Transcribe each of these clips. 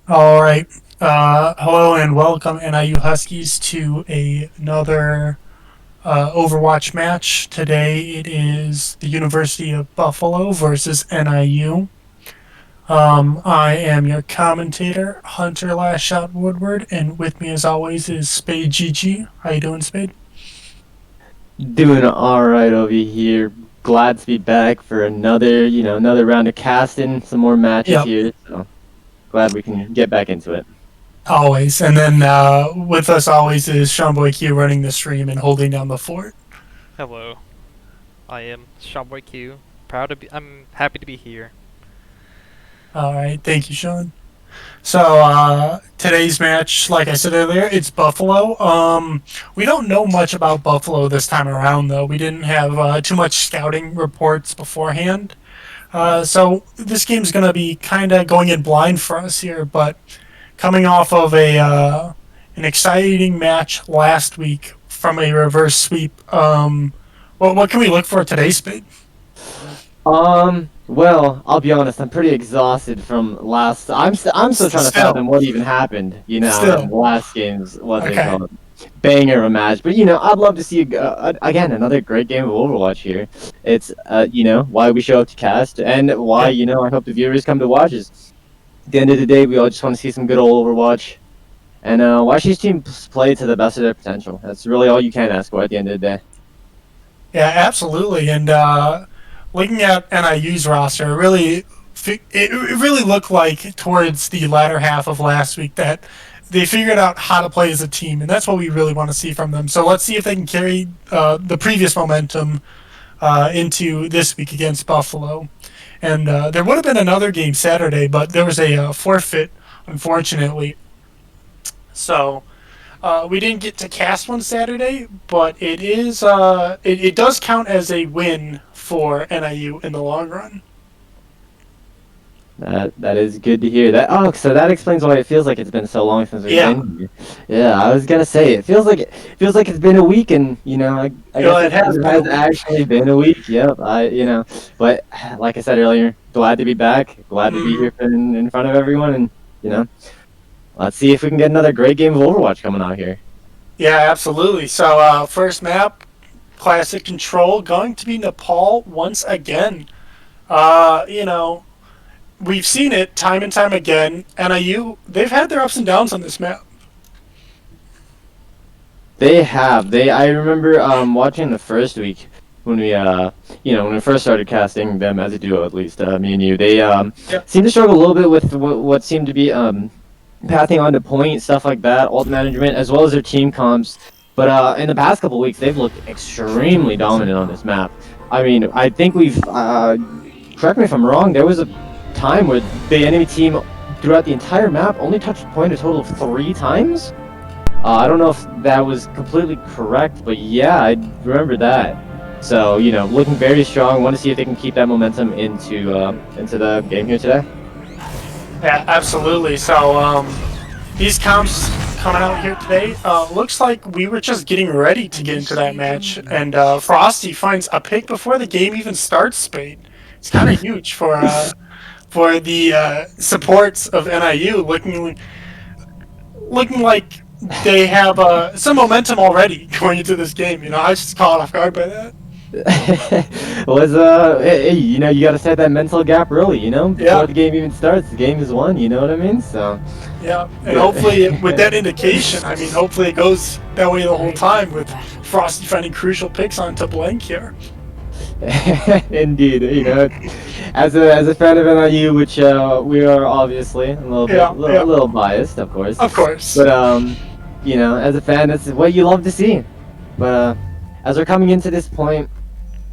All right. Hello and welcome, NIU Huskies, to another Overwatch match. Today it is the University of Buffalo versus NIU. I am your commentator, Hunter Last Shot Woodward, and with me, as always, is Spade GG. How you doing, Spade? Doing all right over here. Glad to be back for another round of casting, some more matches Yep, here. So glad we can get back into it. always. And then with us always is Sean Boy Q running the stream and holding down the fort. Hello, I am Shopboy Q. I'm happy to be here. All right, thank you, Sean. So today's match, like I said earlier, it's Buffalo. We don't know much about Buffalo this time around, though. We didn't have too much scouting reports beforehand. So this game's going to be kind of going in blind for us here. But coming off of a an exciting match last week from a reverse sweep, what can we look for today, Spade? Well, I'll be honest. I'm pretty exhausted from last. I'm still trying to Still, fathom what even happened. In still, the last game's what's it okay. called banger of a match. But I'd love to see again another great game of Overwatch here. It's why we show up to cast and why Yep. I hope the viewers come to watch is. At the end of the day, we all just want to see some good old Overwatch. And watch these teams play to the best of their potential. That's really all you can ask for at the end of the day. Yeah, absolutely. And looking at NIU's roster, it really looked like towards the latter half of last week that they figured out how to play as a team, and that's what we really want to see from them. So let's see if they can carry the previous momentum into this week against Buffalo. And there would have been another game Saturday, but there was a forfeit, unfortunately. So we didn't get to cast one Saturday, but it does count as a win for NIU in the long run. That is good to hear. So that explains why it feels like it's been so long since we've Yeah, been here. Yeah, I was gonna say it feels like it's been a week, and I guess it has it been a has week. actually been a week. Yep, but like I said earlier, glad to be back. Glad to be Mm, here in front of everyone, and you know, let's see if we can get another great game of Overwatch coming out here. yeah, absolutely. So first map, classic control, going to be Nepal once again. You know, we've seen it time and time again. NIU, they've had their ups and downs on this map. They have. I remember watching the first week when we first started casting them as a duo, at least me and you. They Yep. seemed to struggle a little bit with what seemed to be pathing onto point, stuff like that, ult management, as well as their team comps. But in the past couple weeks, they've looked extremely dominant on this map. I mean, I think we've correct me if I'm wrong. There was a time where the enemy team throughout the entire map only touched point a total of 3 times. I don't know if that was completely correct, but yeah, I remember that. So, looking very strong. Want to see if they can keep that momentum into the game here today. Yeah, absolutely. So these comps coming out here today, looks like we were just getting ready to get into that match, and Frosty finds a pick before the game even starts. Spade. It's kind of huge for the supports of NIU, looking like they have some momentum already going into this game. I was just caught off guard by that. Was hey, you got to set that mental gap early, before Yeah, the game even starts. The game is won, you know what I mean? So, yeah, and hopefully with that indication, I mean, hopefully it goes that way the whole time with Frosty finding crucial picks onto Blank here. indeed, as a fan of NIU, which we are obviously Yeah, a yeah, little biased, of course, of course. but as a fan, that's what you love to see. But as we're coming into this point.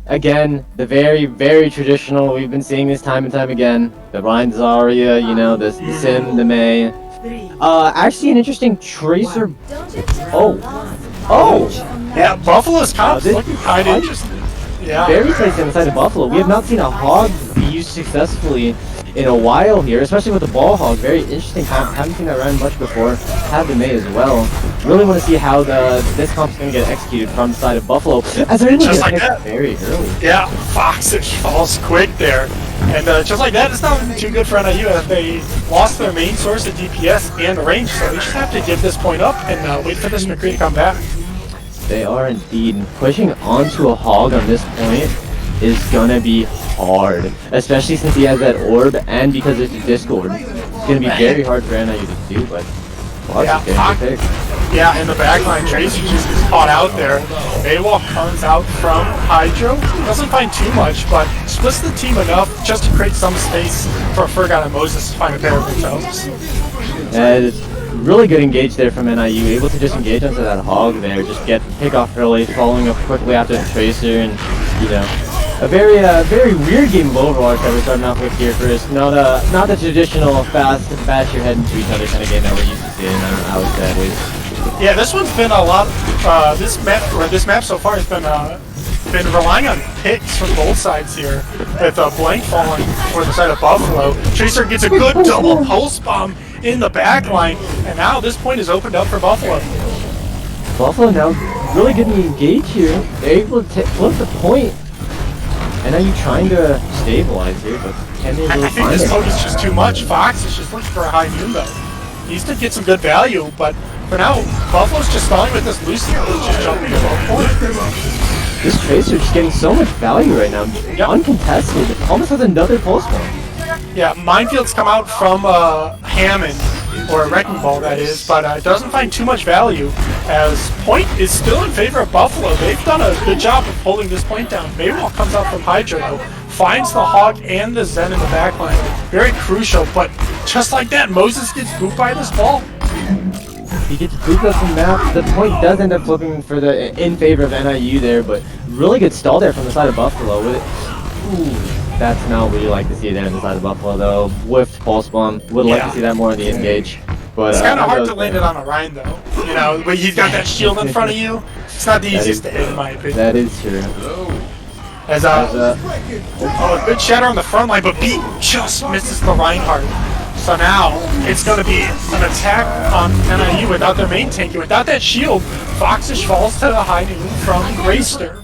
Again, the very, very traditional. We've been seeing this time and time again. The Ryan Zarya, the Sim, the May. Actually, an interesting Tracer. Oh, oh, Yeah, Buffalo's comps this looking kind of interesting. Yeah, very nice inside of Buffalo. We have not seen a hog be used successfully in a while here, especially with the ball hog. Very interesting comp. Haven't seen that run much before. Have the May as well. Really want to see how this comp's going to get executed from the side of Buffalo. As they're able to just get a like pick that. very early. Yeah, Foxish falls quick there. And just like that, it's not looking too good for NIU as they lost their main source of DPS and range, so they just have to give this point up and wait for this McCree to come back. They are indeed. And pushing onto a hog on this point is gonna be hard, especially since he has that orb and because it's a Discord. It's gonna be very hard for NIU to do, but Fox Yeah, is getting the pick. Yeah, in the backline, Tracy just gets caught out there. Maywalk comes out from Hydro. Doesn't find too much, but splits the team enough just to create some space for Fergot and Moses to find a pair of themselves. And it's really good engage there from NIU, able to just engage onto that hog there, just get pick off early, following up quickly after the Tracer, and you know, a very weird game of Overwatch that we're starting off with here first. Not the traditional fast bash your head into each other kind of game that we're used to seeing. I would say at least. Yeah, this one's been a lot. This map so far has been relying on picks from both sides here, with Blank falling for the side of Buffalo. Tracer gets a good double pulse bomb in the back line, and now this point is opened up for Buffalo. Buffalo now really getting engaged here. They're able to flip the point. And are you trying to stabilize here, but can they really I think find this it? poke is just too much. Fox is just looking for a high noon though. He needs to get some good value, but for now, Buffalo's just stalling with this Lucian, who's just jumping above point. This Tracer is getting so much value right now. Yep. Uncontested. Almost has another pulse bomb. Yeah, Minefields come out from Hammond, or a Wrecking Ball that is, but it doesn't find too much value, as point is still in favor of Buffalo. They've done a good job of holding this point down. Maywall comes out from Hydro though, finds the Hog and the Zen in the backline. Very crucial, but just like that, Moses gets booped by this ball. He gets booped up from map. The point does end up flipping for in favor of NIU there, but really good stall there from the side of Buffalo with it. Ooh. That's not what you like to see there on the side of Buffalo, though. Whiffed pulse bomb. Would like to see that more in the engage. But it's kind of hard to land it on a Ryan, though. You know, but he's got that shield in front of you. It's not the easiest to hit, in my opinion. That is true. As a good shatter on the front line, but Beat just misses the Reinhardt. So now it's going to be an attack on NIU without their main tank. Without that shield, Foxish falls to the high noon from Grayster.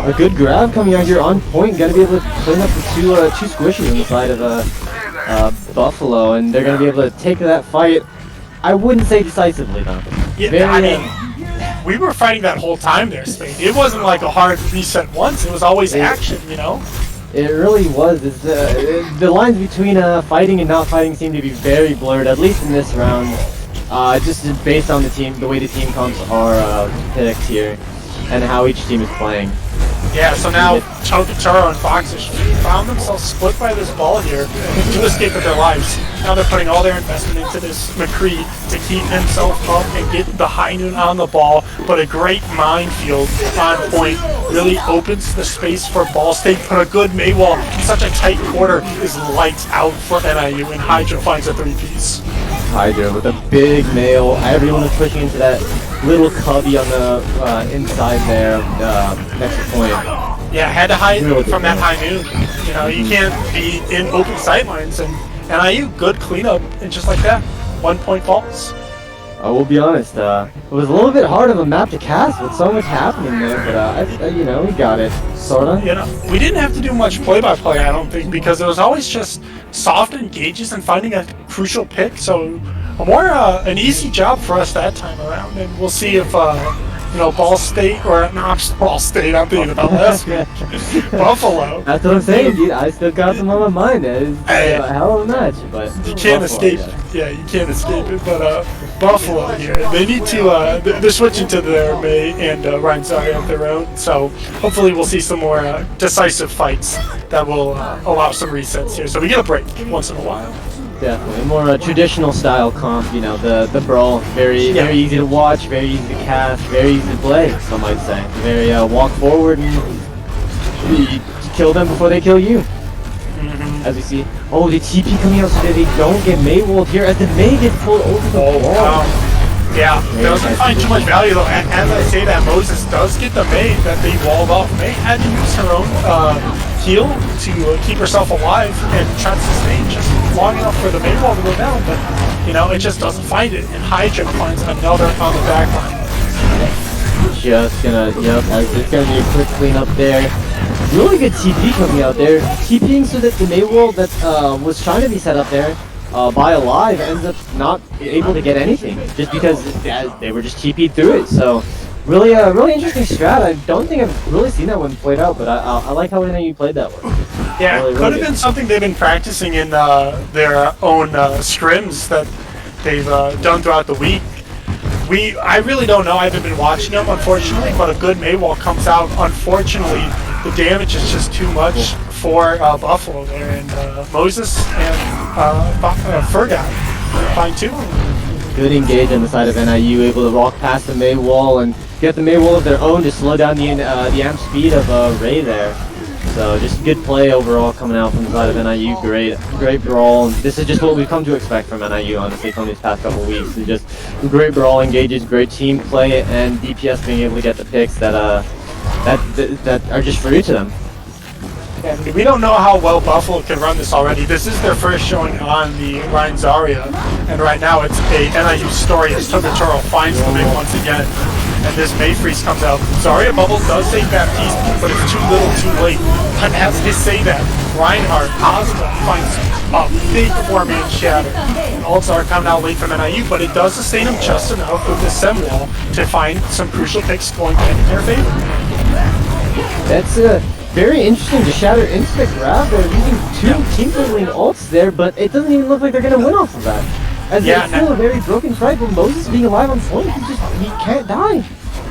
A good grab coming out here on point. Gonna be able to clean up the two squishies on the side of Buffalo, and they're gonna be able to take that fight. I wouldn't say decisively though. Yeah, I mean, we were fighting that whole time there, Spade. It wasn't like a hard reset once. It was always action, you know? It really was. It's, the lines between fighting and not fighting seem to be very blurred, at least in this round. Just based on the way the team comps are picked here, and how each team is playing. Yeah, so now Toro and Foxish found themselves split by this ball here to escape with their lives. Now they're putting all their investment into this McCree to keep himself up and get the high noon on the ball, but a great minefield on point really opens the space for Ball State, but a good Maywall in such a tight quarter is lights out for NIU, and Hydro finds a three-piece. Hydro with a big nail. Everyone is pushing into that little cubby on the inside there, next to point. Yeah, had to hide from that high noon. You know, you can't be in open sightlines, and NIU, good cleanup, and just like that, 1 point falls. I will be honest, it was a little bit hard of a map to cast with so much happening there, but you know, we got it, sorta. You know, we didn't have to do much play-by-play, I don't think, because it was always just soft engages and finding a crucial pick, so an easy job for us that time around, and we'll see if you know, Ball State, or not Ball State, I'm thinking about last week. Buffalo. That's what I'm saying, dude. I still got them on my mind. That is a hell of a match, but you can't Buffalo, escape it. Yeah, you can't escape it. But Buffalo here, they need to. They're switching to their May and Ryan Zari of their own. So hopefully we'll see some more decisive fights that will allow some resets here. So we get a break once in a while. Definitely more traditional style comp. You know, the brawl, very easy to watch, very easy to cast, very easy to play. Some might say very walk forward and you kill them before they kill you. As we see, oh, the TP coming out so that they don't get Maywalled here as the May gets pulled over the wall. Yeah, doesn't find too much value though. And as I say that, Moses does get the May that they walled off. May had to use her own heal to keep herself alive and try to sustain just long enough for the May wall to go down, but you know, it just doesn't find it. And Hydra finds another on the back line. Just gonna, it's gonna be a quick cleanup there. really good TP coming out there. TPing so that the May wall that was trying to be set up there by Alive ends up not able to get anything just because they were just TP'd through it. So really interesting strat. I don't think I've really seen that one played out, but I like how you played that one. Yeah, Really, could have good. been something they've been practicing in their own scrims that they've done throughout the week. I really don't know. I haven't been watching them, unfortunately, but a good Maywall comes out. Unfortunately, the damage is just too much for Buffalo there, and Moses and Fergat fine too. Good engage on the side of NIU, able to walk past the May wall and get the May wall of their own to slow down the amp speed of Ray there. So just good play overall coming out from the side of NIU. Great brawl. And this is just what we've come to expect from NIU, honestly, from these past couple weeks. It's just great brawl engages, great team play, and DPS being able to get the picks that are just free to them. And we don't know how well Buffalo can run this already. This is their first showing on the Ryan Zarya, and right now it's a NIU story as Togatoro finds the big once again. And this Mayfreeze comes out. Zarya Bubble does save Baptiste, but it's too little too late. And as they say that, Reinhardt, Ozma finds a big 4-man shatter. And ults are coming out late from NIU, but it does sustain them just enough with this Sem wall to find some crucial picks going back in their favor. That's very interesting to shatter into the grab. They're using two team leveling ults there, but it doesn't even look like they're going to win off of that. As it's still a very broken fight, but Moses being alive on point, he can't die.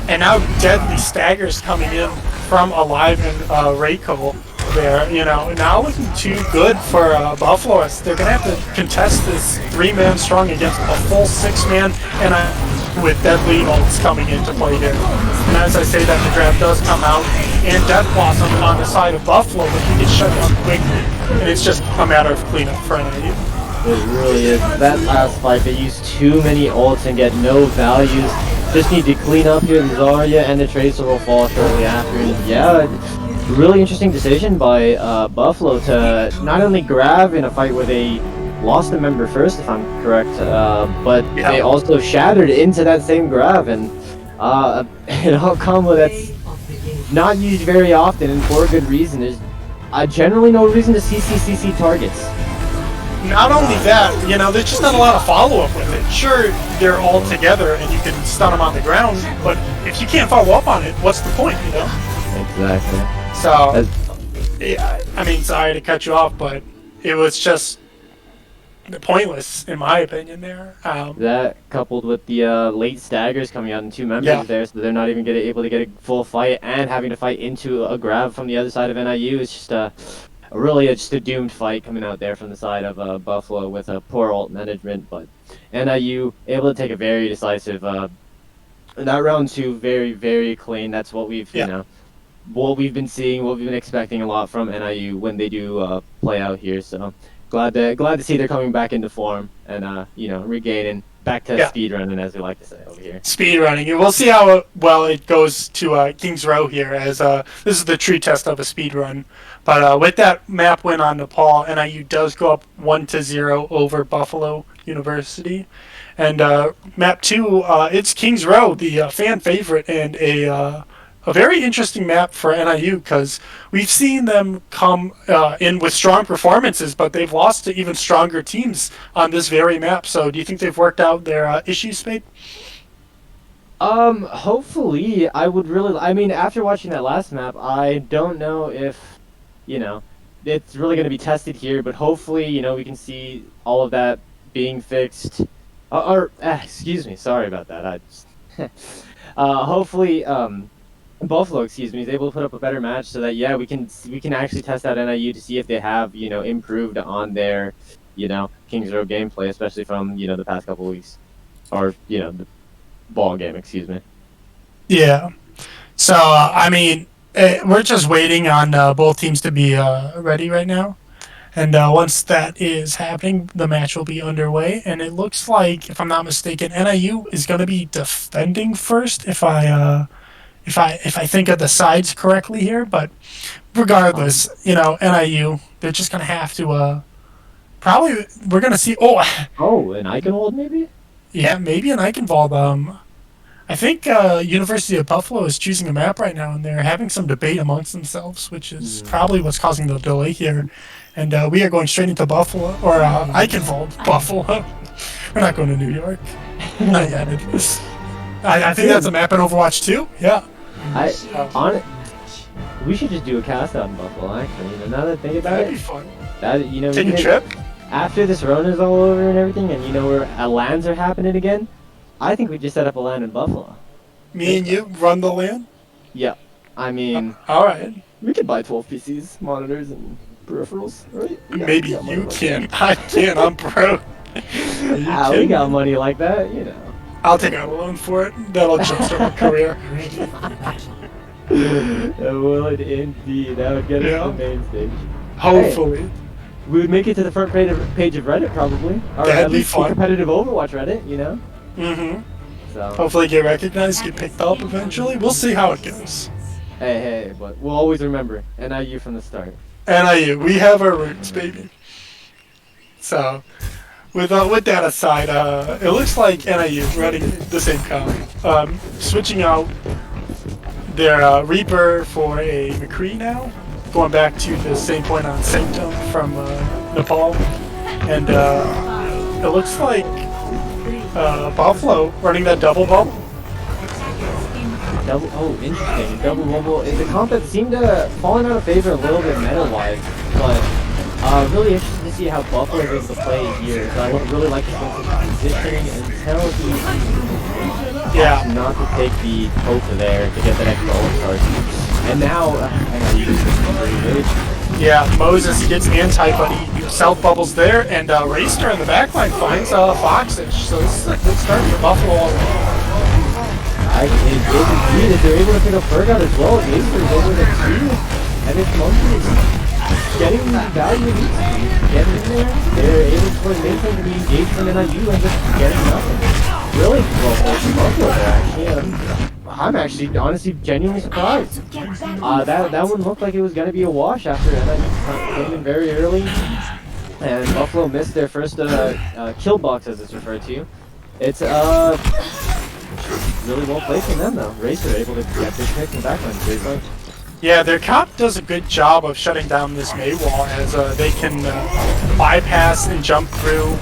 And now deadly staggers coming in from Alive and Reiko there, now looking too good for Buffalo. They're going to have to contest this 3-man strong against a full 6-man, and with deadly ults coming into play here. And as I say that, the draft does come out, and Death Blossom on the side of Buffalo, but he gets shut down quickly, and it's just a matter of cleanup for NIU. It really is. That last fight, they used too many ults and get no values. Just need to clean up here, and Zarya and the Tracer will fall shortly after. And yeah, really interesting decision by Buffalo to not only grab in a fight where they lost a member first, if I'm correct, but they also shattered into that same grab, and an combo that's not used very often and for a good reason. There's generally no reason to CC targets. Not only that, there's just not a lot of follow-up with it. Sure, they're all together and you can stun them on the ground, but if you can't follow up on it, what's the point, Exactly. So, I mean, sorry to cut you off, but it was just pointless, in my opinion, there. That coupled with the late staggers coming out in two members there, so they're not even able to get a full fight, and having to fight into a grab from the other side of NIU is just just a doomed fight coming out there from the side of Buffalo with a poor ult management, but NIU able to take a very decisive. That round 2, very, very clean. That's what we've what we've been seeing, what we've been expecting a lot from NIU when they do play out here. So glad to see they're coming back into form and regaining back to speed running, as we like to say over here. Speed running. We'll see how well it goes to Kings Row here, as this is the true test of a speed run. But with that map win on Nepal, NIU does go up 1-0 over Buffalo University. And map 2, it's Kings Row, the fan favorite, and a very interesting map for NIU, because we've seen them come in with strong performances, but they've lost to even stronger teams on this very map. So do you think they've worked out their issues, Spade? Hopefully. After watching that last map, I don't know if, it's really going to be tested here, but hopefully, we can see all of that being fixed. Excuse me, sorry about that. Hopefully, Buffalo, is able to put up a better match so that we can actually test out NIU to see if they have improved on their Kings Row gameplay, especially from the past couple weeks, or the ball game, excuse me. Yeah. So we're just waiting on both teams to be ready right now, and once that is happening, the match will be underway. And it looks like, if I'm not mistaken, NIU is going to be defending first, if I think of the sides correctly here. But regardless, NIU, they're just gonna have to probably, we're gonna see. An Eichenwald maybe? Yeah, maybe an Eichenwald. I think University of Buffalo is choosing a map right now, and they're having some debate amongst themselves, which is probably what's causing the delay here. And we are going straight into Buffalo, or Eichenwald, Buffalo. We're not going to New York. Not yet, at least. I think that's a map in Overwatch too. Yeah. On it. We should just do a cast out in Buffalo, actually. You know, now that I think about That'd it, be fun. that you know, Take we a can- trip. after this Rona's all over and everything, and you know where LANs are happening again, I think we just set up a LAN in Buffalo. Me and you run the LAN. Yeah, I mean, All right. we could buy 12 PCs, monitors, and peripherals, right? Maybe you can. I can't. I'm broke. We got money like that, you know. I'll take out a loan for it. That'll jumpstart my career. That would indeed. That would get Yeah. us to the main stage. Hopefully. We would make it to the front page of Reddit probably, or That'd at be least fun. the competitive Overwatch Reddit, you know. Mm-hmm. So Hopefully get recognized, get picked up eventually. We'll see how it goes. hey, but we'll always remember NIU from the start. NIU, we have our roots, baby. So, with that aside, it looks like NIU running the same comp, switching out their Reaper for a McCree now, going back to the same point on Sanctum from Nepal, and it looks like Buffalo running that double bubble. Interesting. Double bubble. It's a comp that seemed to fallen out of favor a little bit meta-wise, but really interested to see how Buffalo is able to play here. So I would really like to see positioning until he Yeah. not to take the poke there to get that extra ult charge. And now, you just pretty good. Yeah, Moses gets anti-buddy, self bubbles there, and Racer in the backline finds Foxage. So this is a good start for Buffalo already. Indeed, if they're able to pick up Fergot as well, Acer is able to see, and it's Monkey getting value in each getting in there. They're able to play maintain to be engaged from NIU and just getting nothing. Really well played from Buffalo there, actually. I'm actually, honestly, genuinely surprised. That one looked like it was going to be a wash after NIU came in very early, and Buffalo missed their first kill box, as it's referred to. It's really well played from them though. Racer able to get big picks in the backline. Seriously. Yeah, their comp does a good job of shutting down this May wall as they can bypass and jump through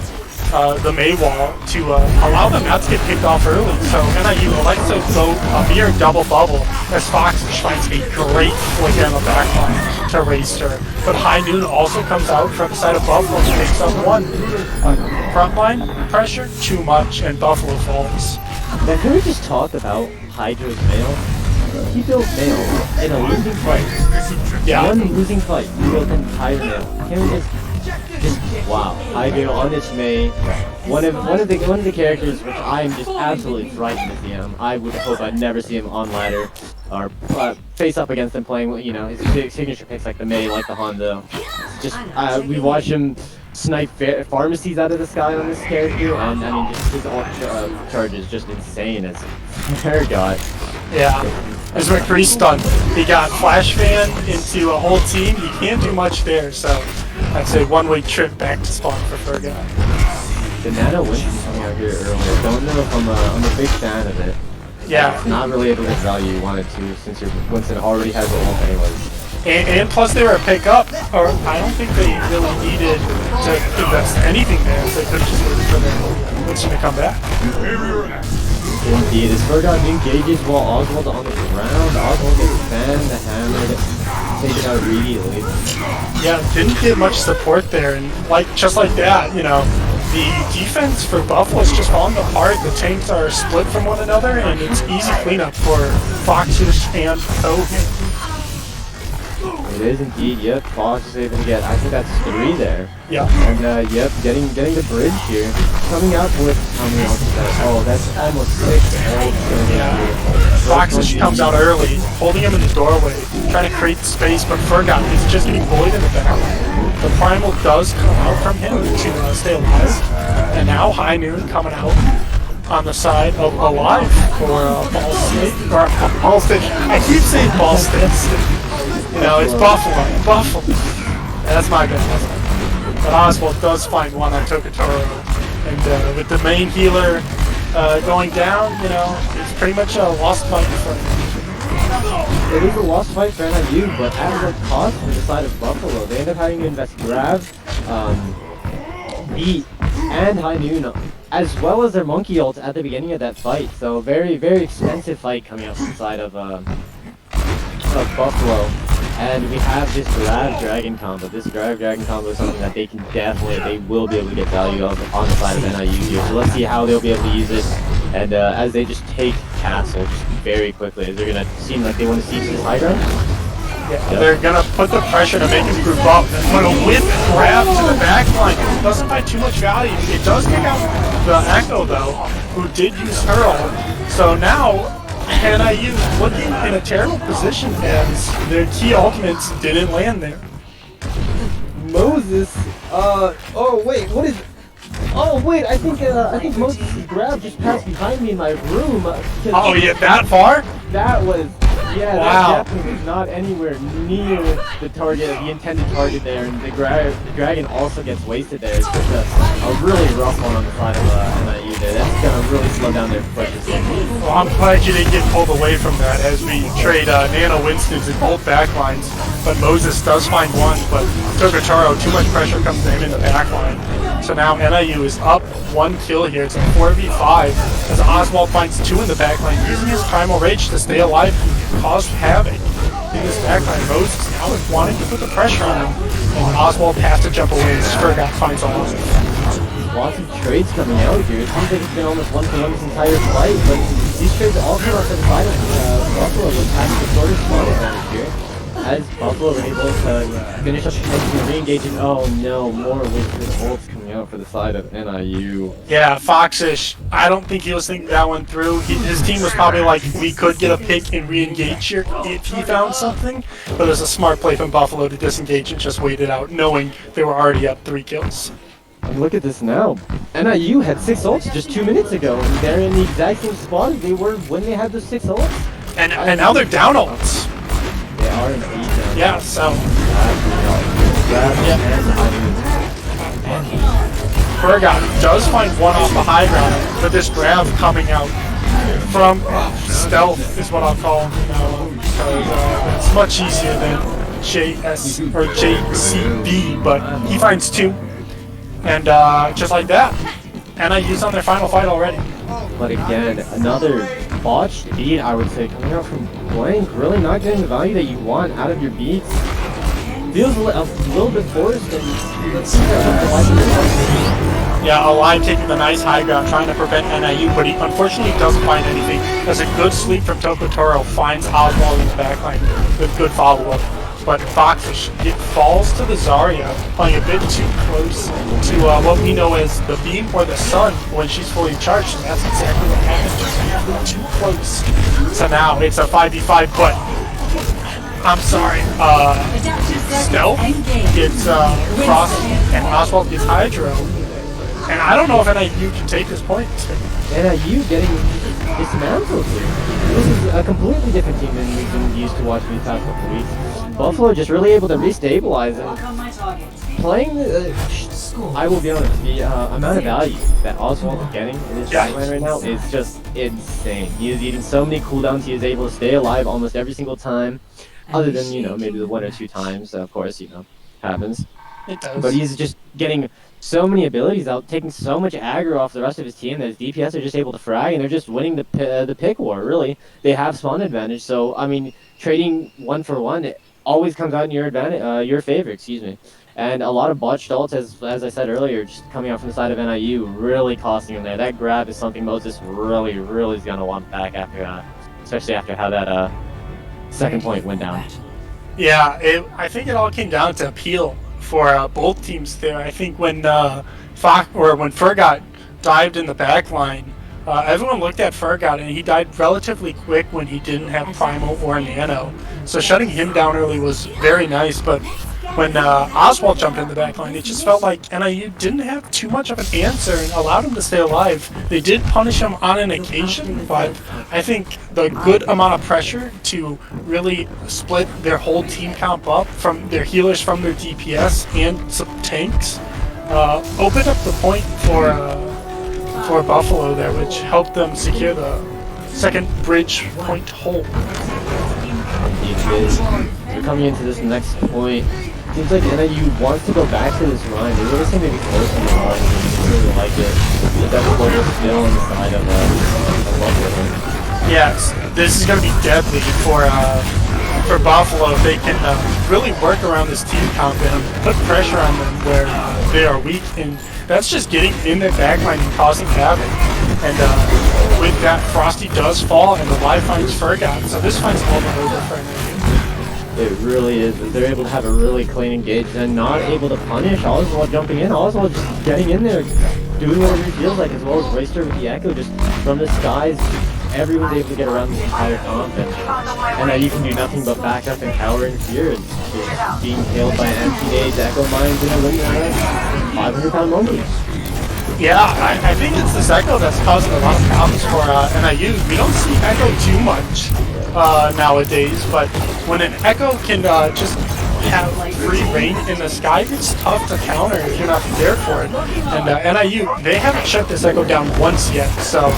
the May wall to allow them not to get picked off early. So NIU elects to go a mere double bubble as Foxage finds a great flick on the backline to Racer. But High Noon also comes out from the side of Buffalo and takes up one. Frontline pressure, too much, and Buffalo falls. Now can we just talk about Hydra's mail? He built mail in a losing fight. Yeah. One losing fight, he built an entire mail. Can we just wow. Hydra on this May. One of the characters which I am just absolutely frightened to see him. I would hope I'd never see him on ladder or face up against him playing, you know, his signature picks like the May, like the Hondo. Just we watch him snipe pharmacies out of the sky on this character, and I mean, just his ult charge is just insane as Fair God. Yeah. As McCree stunned. He got Flash Fan into a whole team. He can't do much there, so I'd say one-way trip back to spawn for Fergot. The Nano Winch is coming out here earlier. Don't know if I'm a big fan of it. Yeah. It's not really able to get value you wanted to since your Winston already has an ult anyways. And plus they were a pickup, or I don't think they really needed to invest anything there, so they could just wait for their Winston to come back. Indeed, as Fergot engages while Oswald on the ground, Oswald gets fanned, the hammer gets taken out immediately. Yeah, didn't get much support there, and just like that, you know, the defense for Buffalo is just falling apart. The tanks are split from one another, and it's easy cleanup for Foxes and Hogan. It is indeed, yep. Fox is able to get, I think that's 3 there. Yeah. And yep, getting the bridge here. Coming out with, how many ults is that? Oh, that's almost 6 ults. Yeah. Foxes comes out early, holding him in the doorway, trying to create space, but Fergot is just getting bullied in the back. The Primal does come out from him to stay alive. And now High Noon coming out on the side of Alive for Ball State. Or Ball State. I keep saying Ball State. You know, it's Buffalo. Buffalo. That's my bad. But Oswald does find one on Tokotoro. And with the main healer going down, you know, it's pretty much a lost fight for It is a lost fight for NIU, but at what cost for the side of Buffalo? They end up having to invest grab, beat, and high noon, as well as their monkey ult at the beginning of that fight. So very, very expensive fight coming up from the side of Buffalo. And we have this grab dragon combo. This grab dragon combo is something that they will be able to get value of on the side of NIU here. So let's see how they'll be able to use it. And as they just take castle just very quickly, as they're gonna seem like they want to seize this high ground. Yeah, they're gonna put the pressure to make him group up, but a whip grab to the back line doesn't find too much value. It does kick out the Echo though, who did use Hurl. So now NIU looking in a terrible position as their key ultimates didn't land there. Moses, oh wait, what is? Oh wait, I think Moses' grab just passed behind me in my room. Oh yeah, that far? That was, yeah, wow. That definitely was not anywhere near the target, the intended target there, and the dragon also gets wasted there. It's just a really rough one on the side of NIU there. That's gonna really slow down their pushes. Well, I'm glad you didn't get pulled away from that as we trade Nano Winstons in both backlines. But Moses does find one, but Togotaro, too much pressure comes to him in the backline. So now NIU is up 1 kill here. It's a 4v5 as Oswald finds 2 in the backline, using his Primal Rage to stay alive and cause havoc in this backline. Moses now is wanting to put the pressure on him, and Oswald has to jump away as Fergat finds Oswald. Lots of trades coming out here. It seems like it's been almost 1-1 this entire fight, but these trades all come up to the side of Buffalo with having the shortest spawn advantage here. As Buffalo were able to finish up the tension and re-engage it. Oh no, more Whispered ults coming out for the side of NIU. Yeah, Foxish, I don't think he was thinking that one through. His team was probably like, we could get a pick and re-engage here if he found something, but it was a smart play from Buffalo to disengage and just wait it out, knowing they were already up 3 kills. And look at this now. NIU had 6 ults just 2 minutes ago, and they're in the exact same spot as they were when they had those 6 ults. And now they're down ults. They are indeed down. Yeah, so. Fergat does find one off the high ground, but this grab coming out from stealth is what I'll call him now, because it's much easier than JS or JCB, but he finds 2, and just like that, NIU's on their final fight already. But again, another botched beat, I would say, coming out from Blank, really not getting the value that you want out of your beats. Feels a little bit forced, and yeah, Alive taking the nice high ground, trying to prevent NIU, but he unfortunately doesn't find anything. As a good sleep from Tokotoro finds Oswald in the backline with good follow-up. But Foxish, it falls to the Zarya, playing a bit too close to what we know as the beam or the sun when she's fully charged, and that's exactly what happened, just a bit too close. So now it's a 5v5, but I'm sorry, Stealth gets Frost and Oswald gets Hydro, and I don't know if NIU can take this point. NIU getting dismantled here. This is a completely different team than we've been used to watching these past couple weeks. Buffalo just really able to restabilize and playing I will be honest, the amount of value that Oswald is getting in his timeline right now is just insane. He is eating so many cooldowns, he is able to stay alive almost every single time, other than, you know, maybe the 1 or 2 times, of course, you know, happens. It does. But he's just getting so many abilities out, taking so much aggro off the rest of his team that his DPS are just able to frag, and they're just winning the pick war, really. They have spawn advantage, so, I mean, trading 1 for 1, it always comes out in your advantage, your favor, excuse me. And a lot of botched ults, as I said earlier, just coming out from the side of NIU, really costing him there. That grab is something Moses really is going to want back after, especially after how that second point went down. Yeah, I think it all came down to appeal for both teams there. I think when when Fergat dived in the back line, everyone looked at Fergat, and he died relatively quick when he didn't have Primal or Nano. So shutting him down early was very nice, but when Oswald jumped in the back line, it just felt like NIU didn't have too much of an answer and allowed him to stay alive. They did punish him on an occasion, but I think the good amount of pressure to really split their whole team comp up from their healers, from their DPS, and some tanks opened up the point for Buffalo there, which helped them secure the second bridge point hold. We're coming into this next point. Seems like NIU wants to go back to this line. They really seem to be forcing the line. I really like it. But that quarter still on the side of Buffalo. Yes, this is going to be deadly for Buffalo. If they can really work around this team comp and put pressure on them where they are weak, and that's just getting in their backline and causing havoc. And with that, Frosty does fall, and the live finds Fergot. So this finds all the over for NIU. It really is. They're able to have a really clean engage and not able to punish Oswald jumping in. Oswald just getting in there, doing whatever he feels like, as well as Waster with the Echo just from the skies. Everyone's able to get around the entire comp, and now you can do nothing but back up and cower in fear. And just being killed by an empty Echo Mines in a limited 500-pound moment. Yeah, I think it's this Echo that's causing a lot of problems for NIU. We don't see Echo too much nowadays, but when an Echo can just have free reign in the sky, it's tough to counter if you're not prepared for it. And NIU, they haven't shut this Echo down once yet, so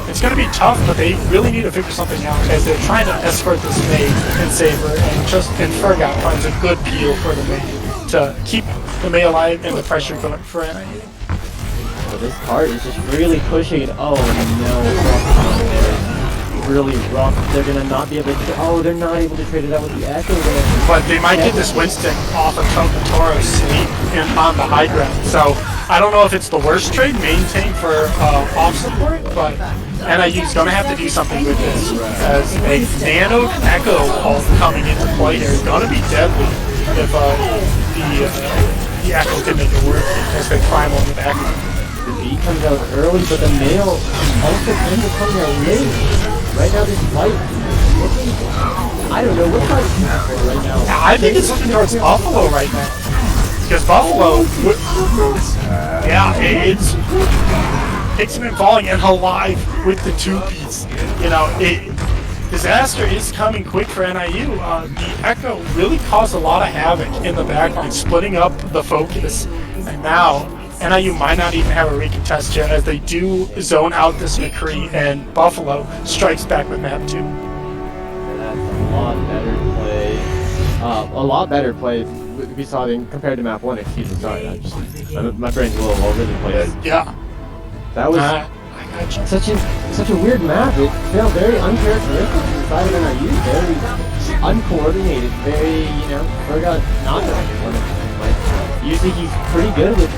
it's going to be tough, but they really need to figure something out as they're trying to escort this May and Saber, and Fergot finds a good peel for the May to keep the May alive and the pressure going for NIU. So this card is just really pushing it. Oh no, really rough. They're gonna not be able to. Oh, they're not able to trade it out with the Echo. But they might get this Winston off of Toro's sleep on the high ground. So I don't know if it's the worst trade maintained for off support, but NIU's gonna have to do something with this, as a nano Echo ult coming into play here is gonna be deadly if the Echo can make it work as they climb on the back. The B comes out early, but the male also ends up coming out late. Right now, this fight, I don't know what kind of for right now. I think it's looking towards Buffalo right now, because Buffalo, yeah, it's Hickman falling and alive with the two-piece. You know, disaster is coming quick for NIU. The Echo really caused a lot of havoc in the backline, splitting up the focus, and now NIU might not even have a recontest yet, as they do zone out this McCree, and Buffalo strikes back with map 2. That's a lot better play. A lot better play we saw compared to map 1. Excuse me, sorry. My brain's a little all over the place. Yeah. That was such a weird map. It felt very uncharacteristic to the side of NIU. Very uncoordinated. Very, Fergot not doing one. Like, usually he's pretty good with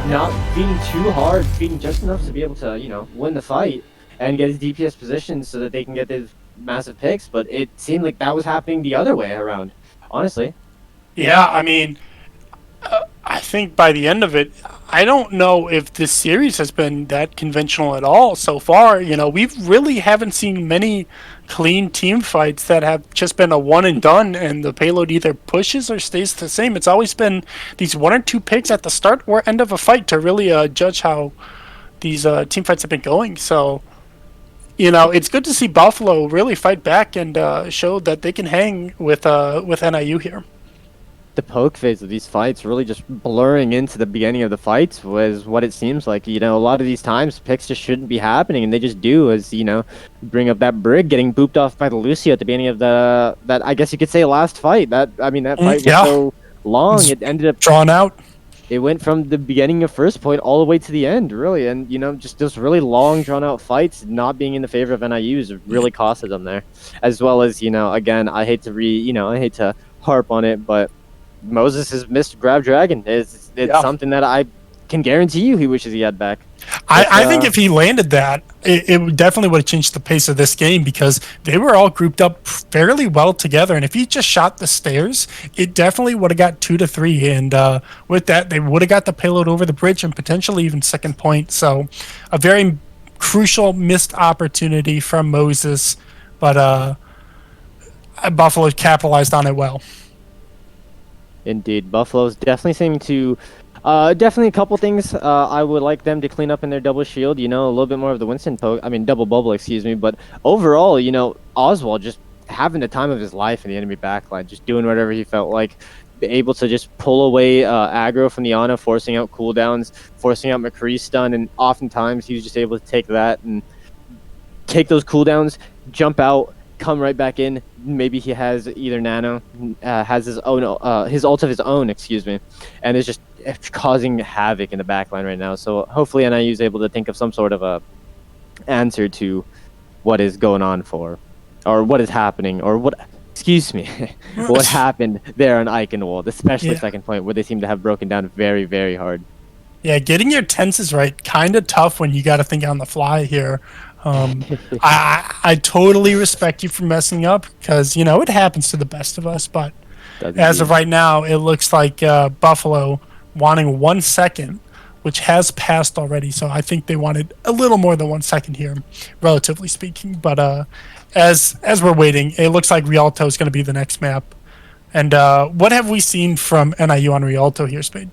not feeding too hard, feeding just enough to be able to, win the fight and get his DPS position so that they can get these massive picks, but it seemed like that was happening the other way around, honestly. Yeah, I mean, I think by the end of it, I don't know if this series has been that conventional at all so far. We really haven't seen many clean team fights that have just been a one and done, and the payload either pushes or stays the same. It's always been these 1 or 2 picks at the start or end of a fight to really judge how these team fights have been going. So, it's good to see Buffalo really fight back and show that they can hang with NIU here. The poke phase of these fights really just blurring into the beginning of the fights was what it seems like. A lot of these times picks just shouldn't be happening, and they just do, as bring up that Brig getting booped off by the Lucio at the beginning of that I guess you could say last fight. That fight was so long, it ended up drawn out. It went from the beginning of first point all the way to the end, really, and just those really long drawn out fights not being in the favor of NIU's really costed them there, as well as again, I hate to harp on it, but Moses has missed Grab Dragon. It's something that I can guarantee you he wishes he had back. I think if he landed that, it definitely would have changed the pace of this game, because they were all grouped up fairly well together. And if he just shot the stairs, it definitely would have got 2 to 3. And with that, they would have got the payload over the bridge and potentially even second point. So a very crucial missed opportunity from Moses. But Buffalo capitalized on it well. Indeed, Buffalo's definitely seeming to, definitely a couple things I would like them to clean up in their double shield. A little bit more of the Winston poke. Double bubble, excuse me. But overall, Oswald just having the time of his life in the enemy backline, just doing whatever he felt like, able to just pull away aggro from the Ana, forcing out cooldowns, forcing out McCree's stun, and oftentimes he was just able to take that and take those cooldowns, jump out, come right back in. Maybe he has either Nano, has his own, his ult of his own, excuse me, and is just causing havoc in the backline right now. So hopefully NIU is able to think of some sort of a answer to what is going on or what is happening, or what. Excuse me, what happened there on Eichenwald, especially second point, where they seem to have broken down very, very hard. Yeah, getting your tenses right, kind of tough when you got to think on the fly here. I totally respect you for messing up because, you know, it happens to the best of us. But as of right now, it looks like Buffalo wanting 1 second, which has passed already. So I think they wanted a little more than 1 second here, relatively speaking. But as we're waiting, it looks like Rialto is going to be the next map. And what have we seen from NIU on Rialto here, Spade?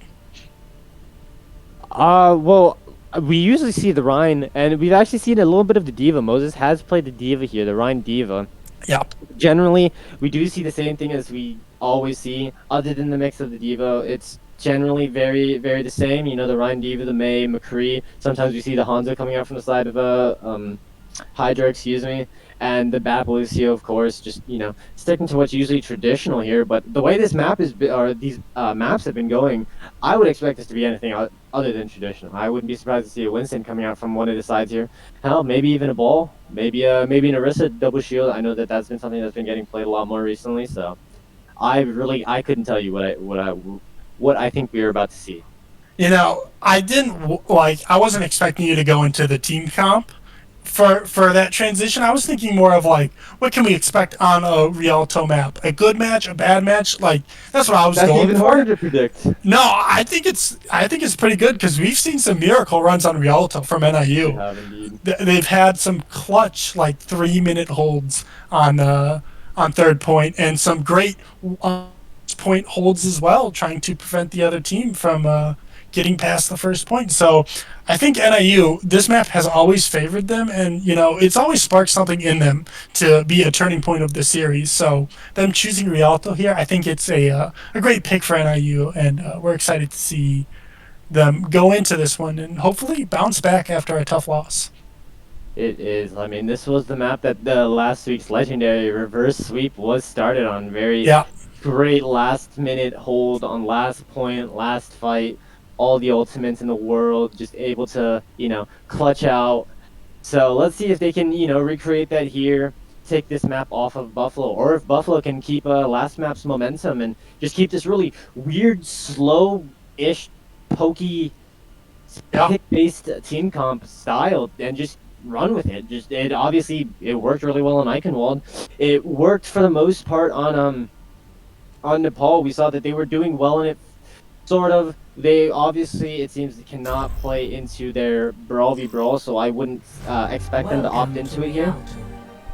Well, we usually see the Rhine, and we've actually seen a little bit of the Diva. Moses has played the Diva here, the Rhine Diva. Yeah. Generally, we do see the same thing as we always see, other than the mix of the Diva. It's generally very, very the same. You know, the Rhine Diva, the Mei, McCree. Sometimes we see the Hanzo coming out from the side of a Hydra, excuse me. And the Bap Lucio, of course, just, you know, sticking to what's usually traditional here. But the way this map is, or these maps have been going, I would expect this to be anything other than traditional. I wouldn't be surprised to see a Winston coming out from one of the sides here. Hell, maybe even a ball, maybe an Orisa double shield. I know that that's been something that's been getting played a lot more recently. So, I couldn't tell you what I think we were about to see. You know, I wasn't expecting you to go into the team comp for that transition. I was thinking more of like, what can we expect on a Rialto map? A good match, a bad match? Like, that's what I was going for. That's even harder to predict. No, I think it's pretty good because we've seen some miracle runs on Rialto from NIU. We have indeed. They've had some clutch, like 3-minute holds on third point, and some great point holds as well, trying to prevent the other team from getting past the first point. So I think NIU, this map has always favored them, and, you know, it's always sparked something in them to be a turning point of the series. So them choosing Rialto here, I think it's a great pick for NIU, and we're excited to see them go into this one and hopefully bounce back after a tough loss. It is. I mean, this was the map that the last week's legendary reverse sweep was started on. Very great last-minute hold on last point, last fight. All the ultimates in the world, just able to, you know, clutch out. So let's see if they can, you know, recreate that here, take this map off of Buffalo, or if Buffalo can keep last map's momentum and just keep this really weird, slow-ish, pokey, pick-based team comp style and just run with it. It obviously worked really well on Eichenwald. It worked for the most part on Nepal. We saw that they were doing well in it. Sort of. They obviously, it seems, cannot play into their Brawl v Brawl, so I wouldn't expect them to opt into it here.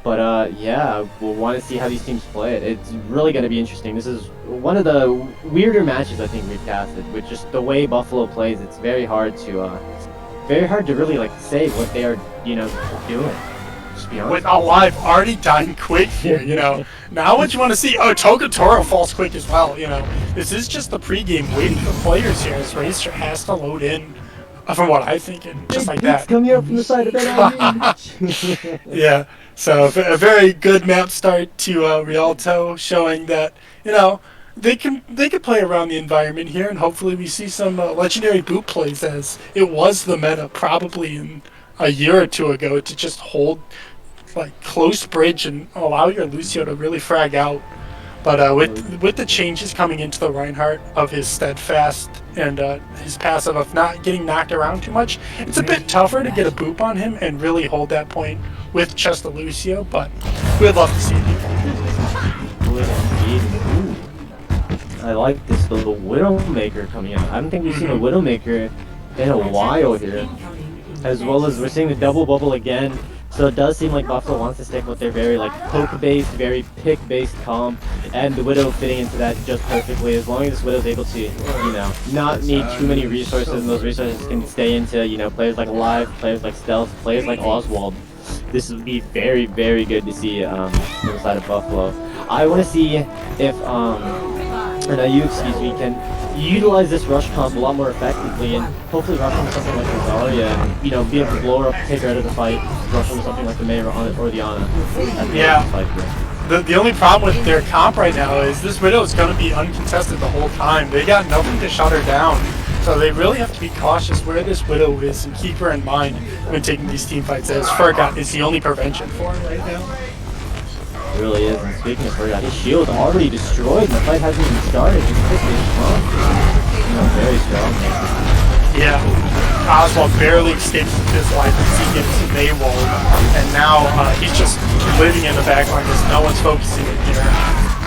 But yeah, we'll want to see how these teams play it. It's really going to be interesting. This is one of the weirder matches I think we've casted. With just the way Buffalo plays, it's very hard to really like say what they are, you know, doing. With a live already dying quick here, you know. Now what you want to see? Oh, Togatoro falls quick as well, you know. This is just the pregame waiting for players here as Racer has to load in, from what I think, and just like that. Coming up from the side of that. Yeah, so a very good map start to Rialto, showing that, you know, they can play around the environment here, and hopefully we see some legendary boot plays, as it was the meta probably in a year or two ago, to just hold like close bridge and allow your Lucio to really frag out. But with the changes coming into the Reinhardt of his steadfast and his passive of not getting knocked around too much, it's a bit tougher to get a boop on him and really hold that point with just the Lucio, but we'd love to see it here. I like this little Widowmaker coming out. I don't think we've seen a Widowmaker in a while here. As well as we're seeing the double bubble again. So it does seem like Buffalo wants to stick with their very like poke-based, very pick-based comp, and the Widow fitting into that just perfectly. As long as this Widow's able to, you know, not need too many resources, and those resources can stay into, you know, players like Alive, players like Stealth, players like Oswald. This would be very, very good to see from the side of Buffalo. I want to see if NIU, excuse me, can utilize this rush comp a lot more effectively and hopefully rush into something like Rosaria and, you know, be able to blow her up, take her out of the fight, rush into something like the Mei or the Ana. Yeah. The only problem with their comp right now is this Widow is going to be uncontested the whole time. They got nothing to shut her down. So they really have to be cautious where this Widow is and keep her in mind when taking these team fights, as Furgot is the only prevention for him right now. It really is, and speaking of Furgot, his shield already destroyed and the fight hasn't even started. Just picked his pump. You know, very strong. Yeah. Oswald barely escapes with his life as he gets Maywalled, and now he's just living in the backline as no one's focusing in here.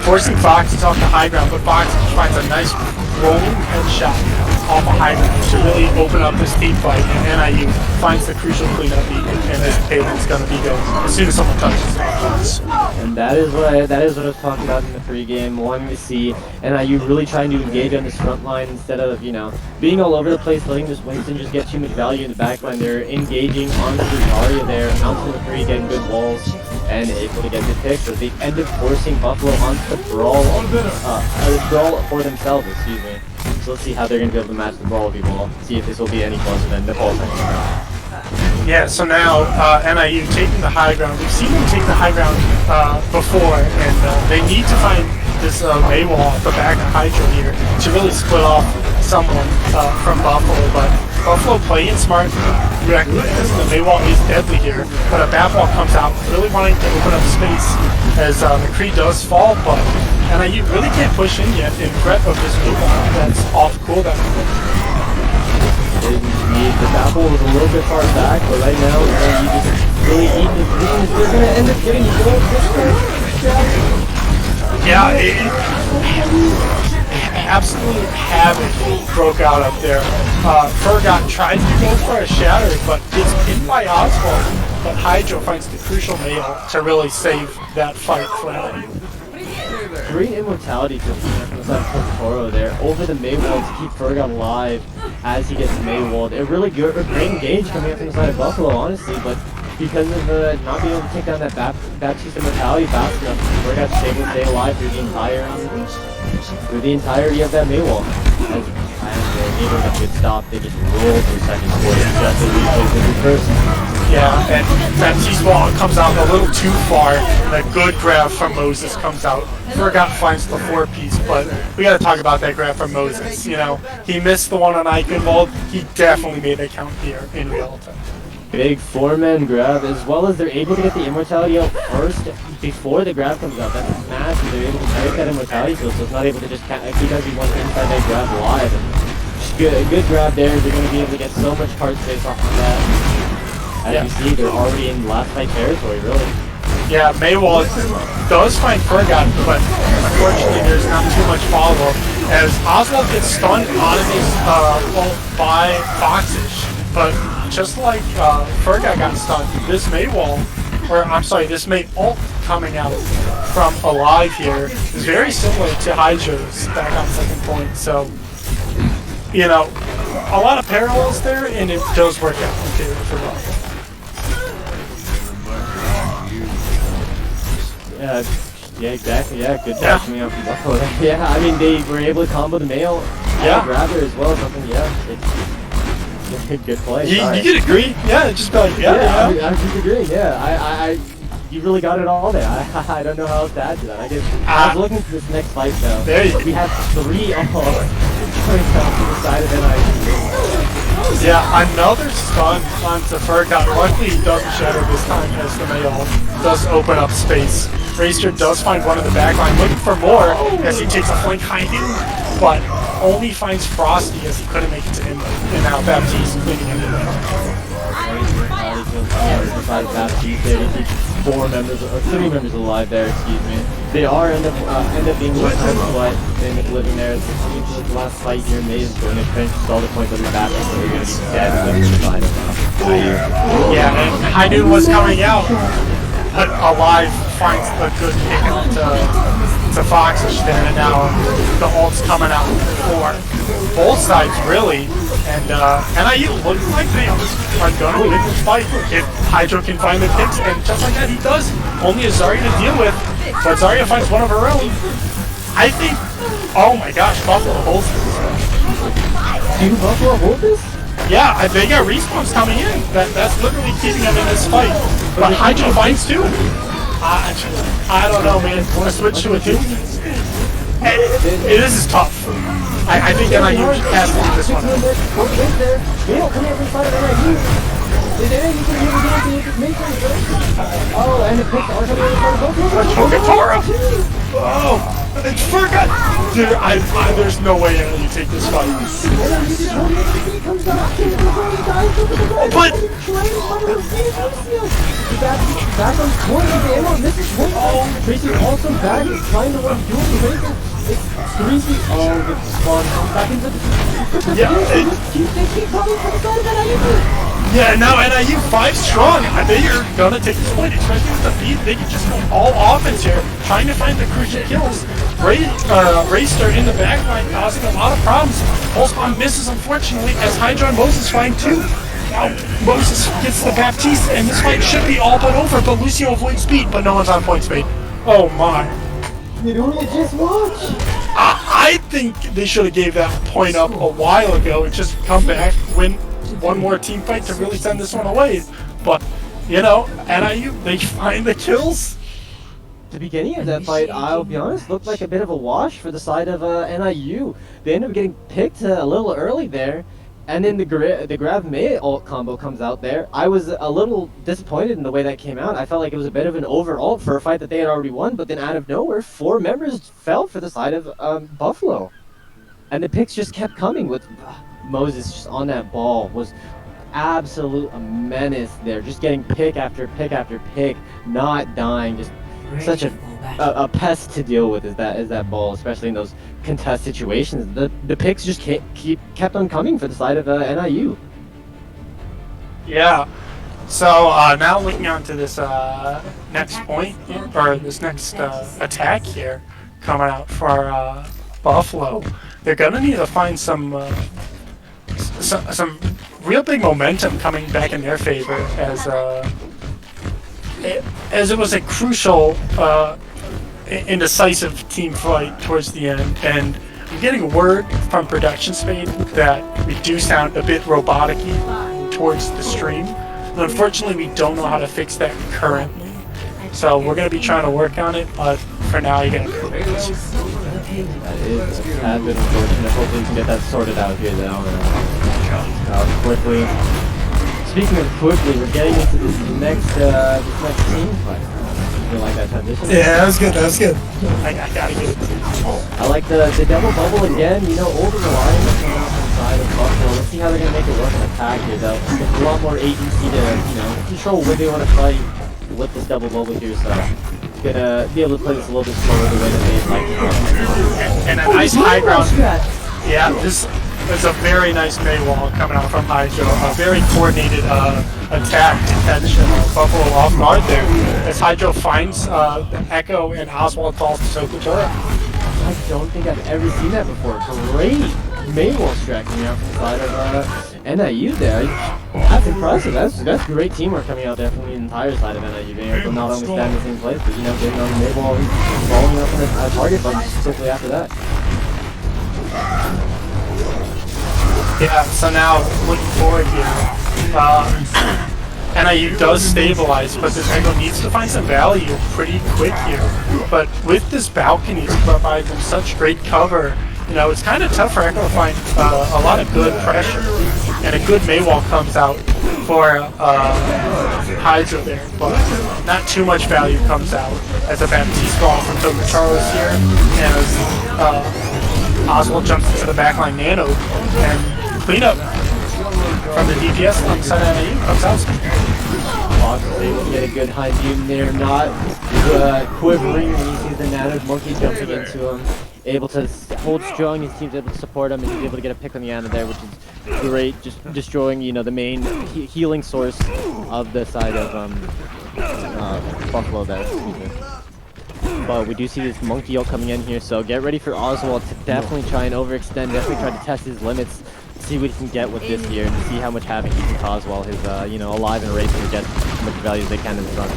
Forcing Fox is off the high ground, but Fox finds a nice rolling headshot off a high ground to really open up this team fight, and NIU finds the crucial cleanup beacon, and this payload's going to be going as soon as someone touches it. And that is what I was talking about in the pregame, wanting to see NIU really trying to engage on this front line instead of, you know, being all over the place, letting this Winston just get too much value in the back line. They're engaging onto the Zarya there, out to the free, getting good walls, and able to get the pick. So they end up forcing Buffalo onto the brawl for themselves, excuse me. So let's see how they're going to be able to match the brawl ball, see if this will be any closer than the ball. Yeah, so now NIU taking the high ground. We've seen them take the high ground before, and they need to find this Maywall off the back of Hydra here to really split off someone from Buffalo. But Buffalo playing smart, recognizing the Maywall is deadly here, but a bat ball comes out, really wanting to open up space as McCree does fall, but NIU really can't push in yet in threat of this Maywall that's off cooldown. The apple was a little bit far back, but right now you just really eating the positions. They're going to end up getting gold this time. Yeah, absolute havoc broke out up there. Furgot tried to go for a shatter, but gets hit by Oswald. But Hydro finds the crucial nail to really save that fight for NIU. Great immortality to Toro there over the Maywall to keep Furgot alive as he gets Maywalled. A really good, great engage coming up from the side of Buffalo, honestly, but because of not being able to take down that Baptiste immortality fast enough, Furgot's able to stay alive through the entirety of that Maywall. As able to get stopped, they just roll through second quarter just as we play the first. Yeah, and Baptiste ball comes out a little too far, and a good grab from Moses comes out. Furgot finds the 4-piece, but we got to talk about that grab from Moses. You know, he missed the one on Eichenwald. He definitely made it count here in real time. Big 4-man grab, as well as they're able to get the immortality out first before the grab comes out. That's massive. They're able to break that immortality so it's not able to just keep everyone inside that grab alive. And good grab there. They're going to be able to get so much card space off of that. As you see, they're already in last fight territory, really. Yeah, Maywall does find Furgot, but unfortunately there's not too much follow-up as Oswald gets stunned on his by Foxish. But just like Furgot got stunned, this Maywall, or I'm sorry, this May ult coming out from Alive here is very similar to Hydro's back on second point. So, you know, a lot of parallels there, and it does work out in favor for Buffalo. Yeah, exactly. Yeah, good job coming out from Buffalo. Yeah, I mean, they were able to combo the male grab her as well. Something, it's good play. You could agree? Yeah, just be like, I just agree. Yeah, you really got it all there. I don't know how else to add to that. I was looking for this next fight though. We have 3 all coming down to the side of NIU. Yeah, another stun onto Furgot. Luckily he doesn't shatter this time as the Mayall does open up space. Racer does find one in the back line, looking for more as he takes a flank behind him, but only finds Frosty as he couldn't make it to him. And now Baptiste cleaning into the front. 3 members alive there, excuse me. They are end up being left but they end up living there. The last fight here, May is going to finish all the points of the battle, so they're going to be dead living inside of them. Yeah, and Haidu was coming out, but Alive finds a good pick to Foxish there, and now the ult's coming out for both sides, really. And NIU looks like they are going to win this fight if Hydro can find the picks, and just like that he does. Only a Zarya to deal with, but Zarya finds one of her own. I think, oh my gosh, Buffalo holds this. Do Buffalo hold this? Yeah, they got respawns coming in. That's literally keeping them in this fight. But Hydro fights too. I don't know, man. Want to switch to a two? This is tough. I think NIU has to do this one. Oh, and it picks Chogatoro! Oh, it's forgot. Dude, there's no way you take this fight. But back on point with the ammo, and this is one. Tracer also back, trying to run dual Tracer. It's 3 oh, the spawn comes back into the they keep coming from the side of NIU. Yeah, now NIU 5 strong. They are gonna take this point, especially with the feed. They can just go all offense here, trying to find the crucial kills. Racer in the backline causing a lot of problems. Pulse Bomb misses, unfortunately, as Hydra and Moses find two. Now Moses gets the Baptiste, and this fight should be all but over, but Lucio avoids speed, but no one's on point speed. Oh my. Literally just watch. I think they should have gave that point up a while ago and just come back, win one more team fight to really send this one away. But, you know, NIU, they find the kills. The beginning of that fight, I'll be honest, looked like a bit of a wash for the side of NIU. They ended up getting picked a little early there, and then the grab May ult combo comes out there. I was a little disappointed in the way that came out. I felt like it was a bit of an over ult for a fight that they had already won, but then out of nowhere, 4 members fell for the side of Buffalo. And the picks just kept coming with Moses just on that ball, was absolute menace there, just getting pick after pick after pick, not dying, just such a pest to deal with is that ball, especially in those contest situations. The picks just kept on coming for the side of NIU. Yeah. So now looking on to this next point, or this next attack here, coming out for Buffalo, they're gonna need to find some real big momentum coming back in their favor, as it was a crucial indecisive team fight towards the end, and I'm getting word from production speed that we do sound a bit robotic-y towards the stream. And unfortunately, we don't know how to fix that currently, so we're going to be trying to work on it, but for now you get That is a bit unfortunate. Hopefully we can get that sorted out here though. Quickly. Speaking of quickly, we're getting into this next team fight. You like that transition? Yeah, that was good. That was good. I gotta get it. I like the double bubble again. You know, over the line coming off the side of Buffalo. Let's see how they're gonna make it work in attack here, though. A lot more agency to control where they want to fight with this double bubble here. So gonna be able to play this a little bit slower the way that they like to. And a nice high ground. Yeah, this is a very nice May wall coming out from Hydro. A very coordinated attack to catch Buffalo off guard there. As Hydro finds the Echo and Oswald falls to Sokutora. I don't think I've ever seen that before. Great May wall strat coming out from the side of NIU there. That's impressive. That's great teamwork coming out there from the entire side of NIU. Being able to not only stand in the same place, but getting on the May wall and following up on the target button just quickly after that. Yeah, so now looking forward here. NIU does stabilize, but this Echo needs to find some value pretty quick here. But with this balcony to provide them such great cover, it's kind of tough for Echo to find a lot of good pressure. And a good Maywall comes out for Hydra there, but not too much value comes out as a Baptiste ball from Toker Charles here, and as Oswald jumps into the backline nano, and cleanup from the DPS on the side of NIU comes out. Awesome. Able to get a good high beam there, not quivering when he sees the nano monkey jumping into him. Able to hold strong, his team's able to support him, and he's able to get a pick on the Ana there, which is great, just destroying, the main healing source of the side of Buffalo there, excuse me. But we do see this monkey ult coming in here, so get ready for Oswald to definitely try and overextend, definitely try to test his limits, see what he can get with this here, and see how much havoc he can cause while his, alive and racing to get as much value as they can in the front.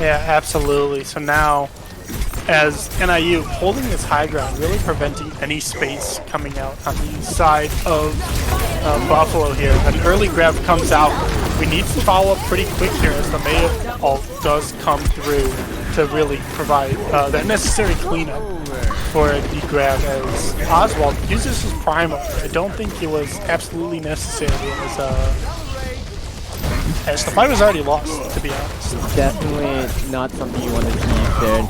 Yeah, absolutely. So now as NIU holding this high ground, really preventing any space coming out on the side of Buffalo here. An early grab comes out. We need to follow up pretty quick here as the May ult does come through to really provide that necessary cleanup for the grab as Oswald uses his primal. I don't think it was absolutely necessary as the fight was already lost, to be honest. Definitely not something you want to see there.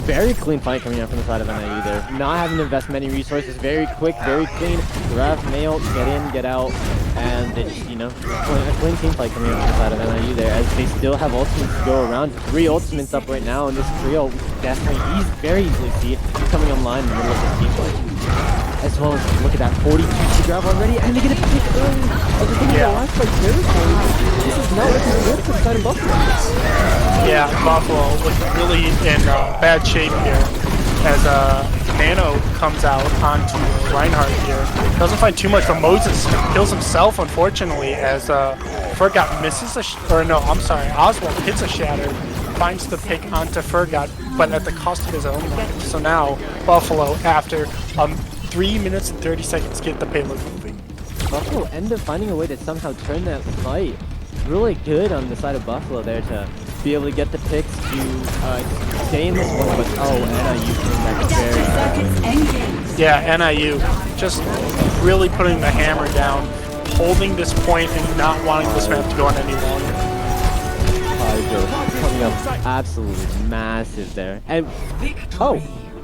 Very clean fight coming out from the side of NIU there. Not having to invest many resources. Very quick, very clean. Grab, nail, get in, get out. And they just, a clean team fight coming out from the side of NIU there as they still have ultimates to go around. 3 ultimates up right now, and this trio definitely, very easily see it coming online in the middle of the team fight. As well as, look at that, 42 to grab already, and they get a pick early. As the thing is, the last fight territory, this is not looking good for the side of Buffalo. Yeah, Buffalo looking really in bad shape here as Nano comes out onto Reinhardt here. Doesn't find too much from Moses. Kills himself, unfortunately, as Fergot misses Oswald hits a shatter, finds the pick onto Fergot, but at the cost of his own life. So now, Buffalo, after 3 minutes and 30 seconds, get the payload moving. Buffalo end up finding a way to somehow turn that fight. Really good on the side of Buffalo there to be able to get the picks to stay in this one, but NIU came back very Yeah, NIU just really putting the hammer down, holding this point and not wanting this map to go on any longer. Coming up absolutely massive there. And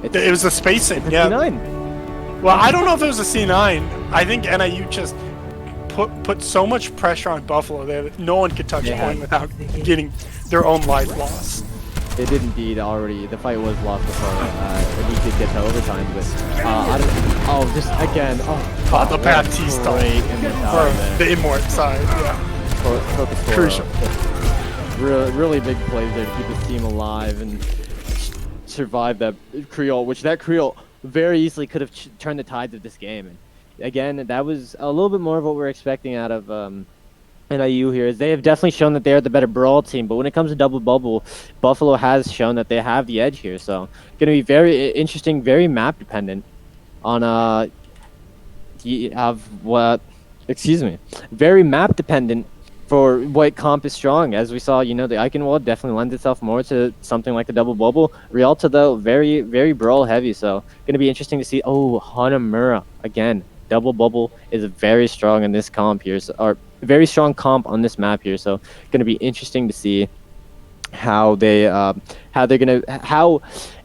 it was a spacing, yeah. C9. Well, I don't know if it was a C9. I think NIU just put so much pressure on Buffalo there that no one could touch point without getting their own life lost. It did indeed already. The fight was lost before he did get to overtime, but just again, the Baptiste for the Immort side, yeah. Crucial. Really big plays there to keep his team alive and survive that Creole, which that Creole very easily could have turned the tides of this game. And again, that was a little bit more of what we're expecting out of NIU here. Is they have definitely shown that they're the better brawl team, but when it comes to double bubble, Buffalo has shown that they have the edge here. So going to be very interesting, very map dependent on very map dependent for what comp is strong. As we saw, the Icon Wall definitely lends itself more to something like the double bubble. Rialto, though, very, very brawl heavy, so going to be interesting to see. Hanamura, again, double bubble is very strong in this comp here, or very strong comp on this map here, so going to be interesting to see how NIU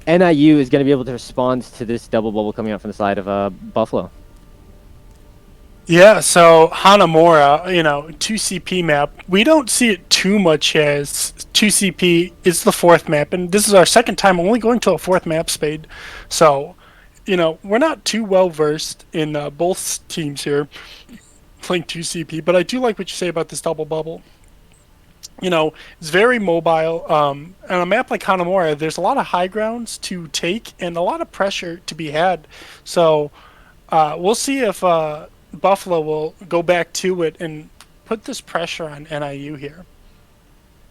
is going to be able to respond to this double bubble coming out from the side of Buffalo. Yeah, so Hanamura, 2CP map. We don't see it too much as 2CP is the 4th map, and this is our 2nd time only going to a 4th map, Spade. So, we're not too well versed in both teams here playing 2CP, but I do like what you say about this double bubble. It's very mobile. On a map like Hanamura, there's a lot of high grounds to take and a lot of pressure to be had. So, we'll see if Buffalo will go back to it and put this pressure on NIU here.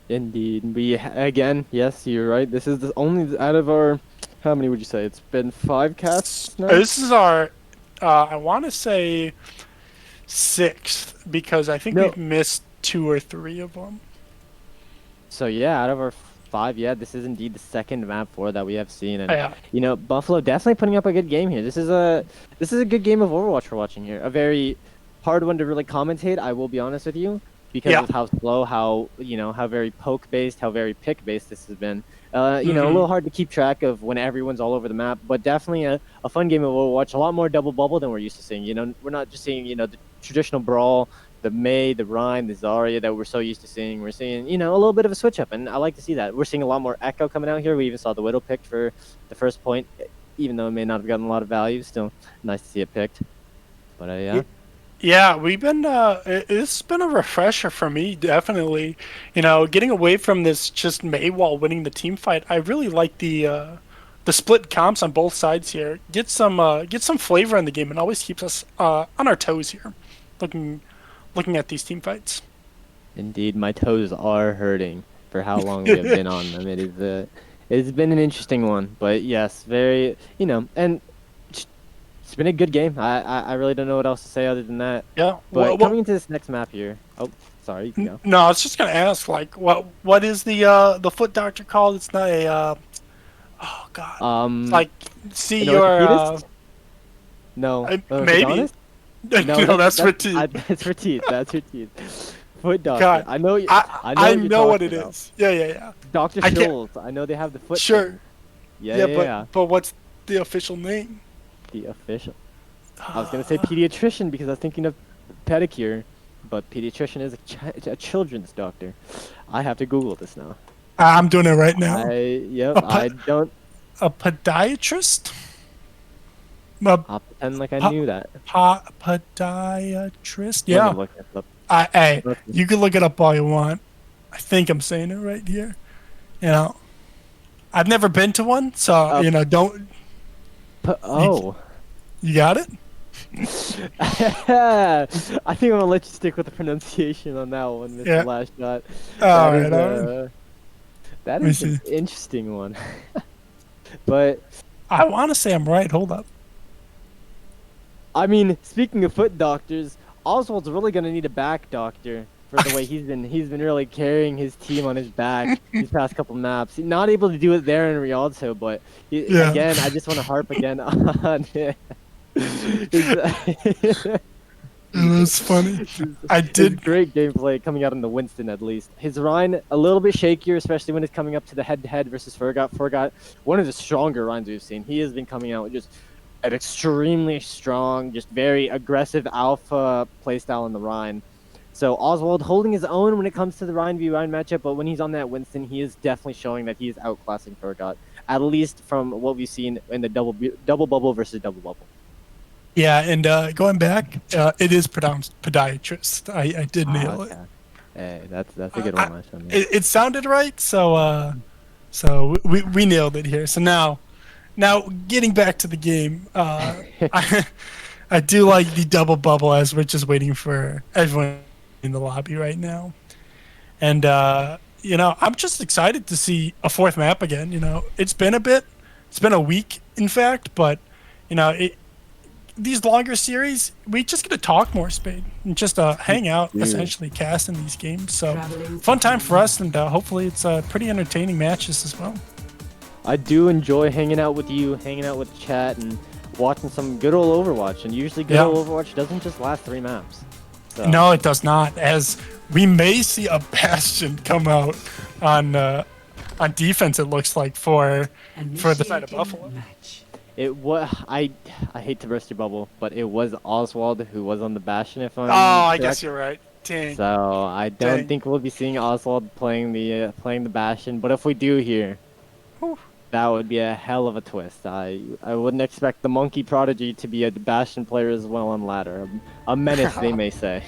Indeed. Yes, you're right. This is the only out of our, how many would you say? It's been 5 casts now? This is our, I want to say 6th, because I think we've missed 2 or 3 of them. So yeah, out of our 5, this is indeed the 2nd map 4 that we have seen, and Buffalo definitely putting up a good game here. This is a good game of Overwatch we're watching here. A very hard one to really commentate, I will be honest with you, because of how slow, how very poke based, how very pick based this has been. A little hard to keep track of when everyone's all over the map, but definitely a fun game of Overwatch. A lot more double bubble than we're used to seeing. We're not just seeing the traditional brawl, the Mei, the Rhyme, the Zarya that we're so used to seeing. We're seeing, a little bit of a switch up, and I like to see that. We're seeing a lot more Echo coming out here. We even saw the Widow picked for the first point, even though it may not have gotten a lot of value. Still nice to see it picked. But yeah. Yeah, we've been. It's been a refresher for me, definitely. Getting away from this just Mei while winning the team fight. I really like the split comps on both sides here. Get some flavor in the game, and always keeps us on our toes here, looking at these team fights. Indeed, my toes are hurting for how long we have been on them. It's been an interesting one, but yes, very, and it's been a good game. I really don't know what else to say other than that. Yeah. But coming into this next map here, oh, sorry, you can go. No, I was just gonna ask, like, what is the foot doctor called? It's not a oh god, it's Um, like see an your orthopedist? No, maybe. orthodontist? No, No, that's for that's for teeth. That's for teeth. Foot doctor. God, I know. I know I what you're know what talking it about. is. Yeah, yeah, yeah. Doctor I can't. Schultz. I know they have the foot Sure. thing. Yeah, Yeah, yeah, yeah. but what's the official name? The official. I was gonna say pediatrician because I was thinking of pedicure, but pediatrician is a children's doctor. I have to Google this now. I'm doing it right now. Yep. A, I pe- don't. a podiatrist? A I'll pretend like I knew that. podiatrist? Let me Yeah. look this up. Hey, Let's- you can look it up all you want. I think I'm saying it right here. You know, I've never been to one, so Uh, don't. Oh. You got it? I think I'm gonna let you stick with the pronunciation on that one, Mr. Yeah. Last Shot. All That right, is, all right. that Let me is an see. interesting one. But I want to say I'm right. Hold up. I mean, speaking of foot doctors, Oswald's really gonna need a back doctor for the way he's been really carrying his team on his back these past couple maps. Not able to do it there in Rialto, but Yeah. again, I just want to harp again on it. It was funny. I His did. great gameplay coming out in the Winston at least. His Rhine a little bit shakier, especially when it's coming up to the head-to-head versus Fergot. Fergot, one of the stronger Rhines we've seen. He has been coming out with just an extremely strong, just very aggressive alpha playstyle in the Rhine. So Oswald holding his own when it comes to the Rhine v Rhine matchup, but when he's on that Winston, he is definitely showing that he is outclassing Fergot, at least from what we've seen in the double bubble versus double bubble. Yeah, and going back, it is pronounced podiatrist. I did nail it. Okay. Hey, that's a good one, my son. It sounded right, so we nailed it here. So now getting back to the game, I do like the double bubble as we're just waiting for everyone in the lobby right now, and I'm just excited to see a fourth map again. It's been a week in fact, but these longer series, we just get to talk more, Spade, and just hang out, essentially cast in these games. So fun time for us, and hopefully it's pretty entertaining matches as well. I do enjoy hanging out with you, hanging out with the chat, and watching some good old Overwatch. And usually good old Overwatch doesn't just last 3 maps. So. No, it does not. As we may see a Bastion come out on defense, it looks like for the side of Buffalo. It was I hate to burst your bubble, but it was Oswald who was on the Bastion. If I'm I correct. guess you're right. Dang. So I don't Dang. think we'll be seeing Oswald playing the Bastion. But if we do here, Whew. that would be a hell of a twist. I wouldn't expect the Monkey Prodigy to be a Bastion player as well on ladder. A menace, they may say.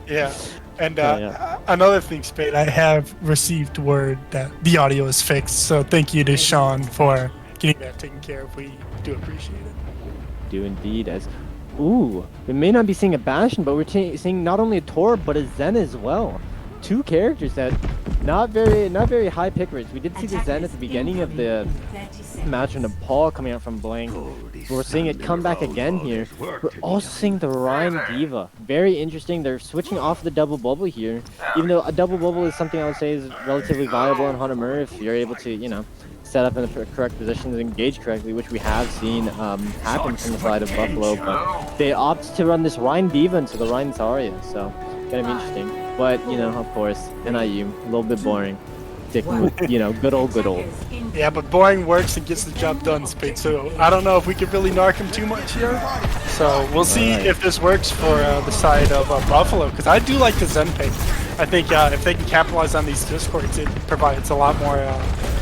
Yeah. And Yeah. another thing, Spade, I have received word that the audio is fixed. So thank you to Sean for getting that taken care of. We do appreciate it. Do indeed. We may not be seeing a Bastion, but we're seeing not only a Tor but a Zen as well. 2 characters that not very high pick rates. We did see the Zen at the beginning of the match in Nepal coming out from Blank. We're seeing it come back again here. We're also seeing the Ryan Diva. Very interesting. They're switching off the double bubble here. Even though a double bubble is something I would say is relatively viable on Hanamura if you're able to, set up in the correct positions and engage correctly, which we have seen happen from the side of Buffalo. But they opt to run this Ryan Diva into the Ryan Zarya, so gonna be interesting. But, of course, NIU, a little bit boring. Sticking with, good old. Yeah, but boring works and gets the job done, Spade. So I don't know if we could really narc him too much here. So we'll see if this works for the side of Buffalo, because I do like the Zen pick. I think if they can capitalize on these discords, it provides a lot more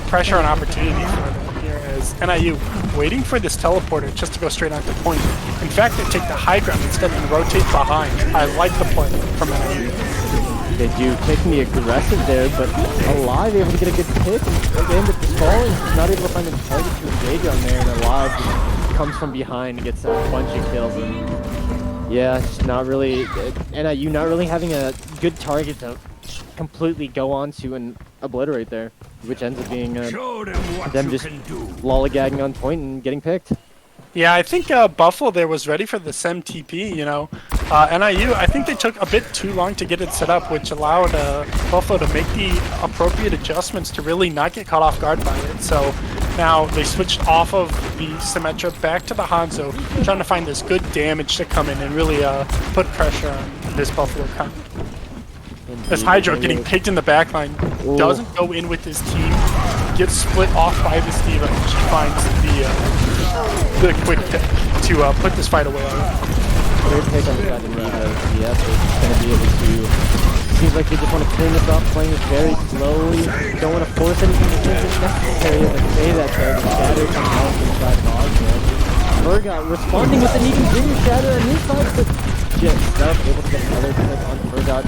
pressure and opportunity for them here as NIU waiting for this teleporter just to go straight onto point. In fact, they take the high ground instead and rotate behind. I like the play from NIU. They do taking the aggressive there, but Alive able to get a good pick, and they end up just falling. Not able to find a target to engage on there, and Alive just comes from behind and gets a bunch of kills. And Yeah, just not really, NIU not really having a good target to completely go on to and obliterate there, which ends up being them just lollygagging on point and getting picked. Yeah, I think Buffalo there was ready for the SEM TP, you know. NIU, I think they took a bit too long to get it set up, which allowed Buffalo to make the appropriate adjustments to really not get caught off guard by it. So now they switched off of the Symmetra back to the Hanzo, trying to find this good damage to come in and really put pressure on this Buffalo comp. As Hydro getting picked in the backline, doesn't go in with his team, gets split off by this D.Va, and she finds the quick pick to put this fight away. Great pick on the side of D.Va. Yes, it's going to be able to... Seems like they just want to clean this up, playing it very slowly. Don't want to force anything that isn't necessary. Like say that there, the Shatter comes out from the side of Osborne. Fergot responding with an even bigger Shatter on his side, but just stuff able to get another click on Fergot.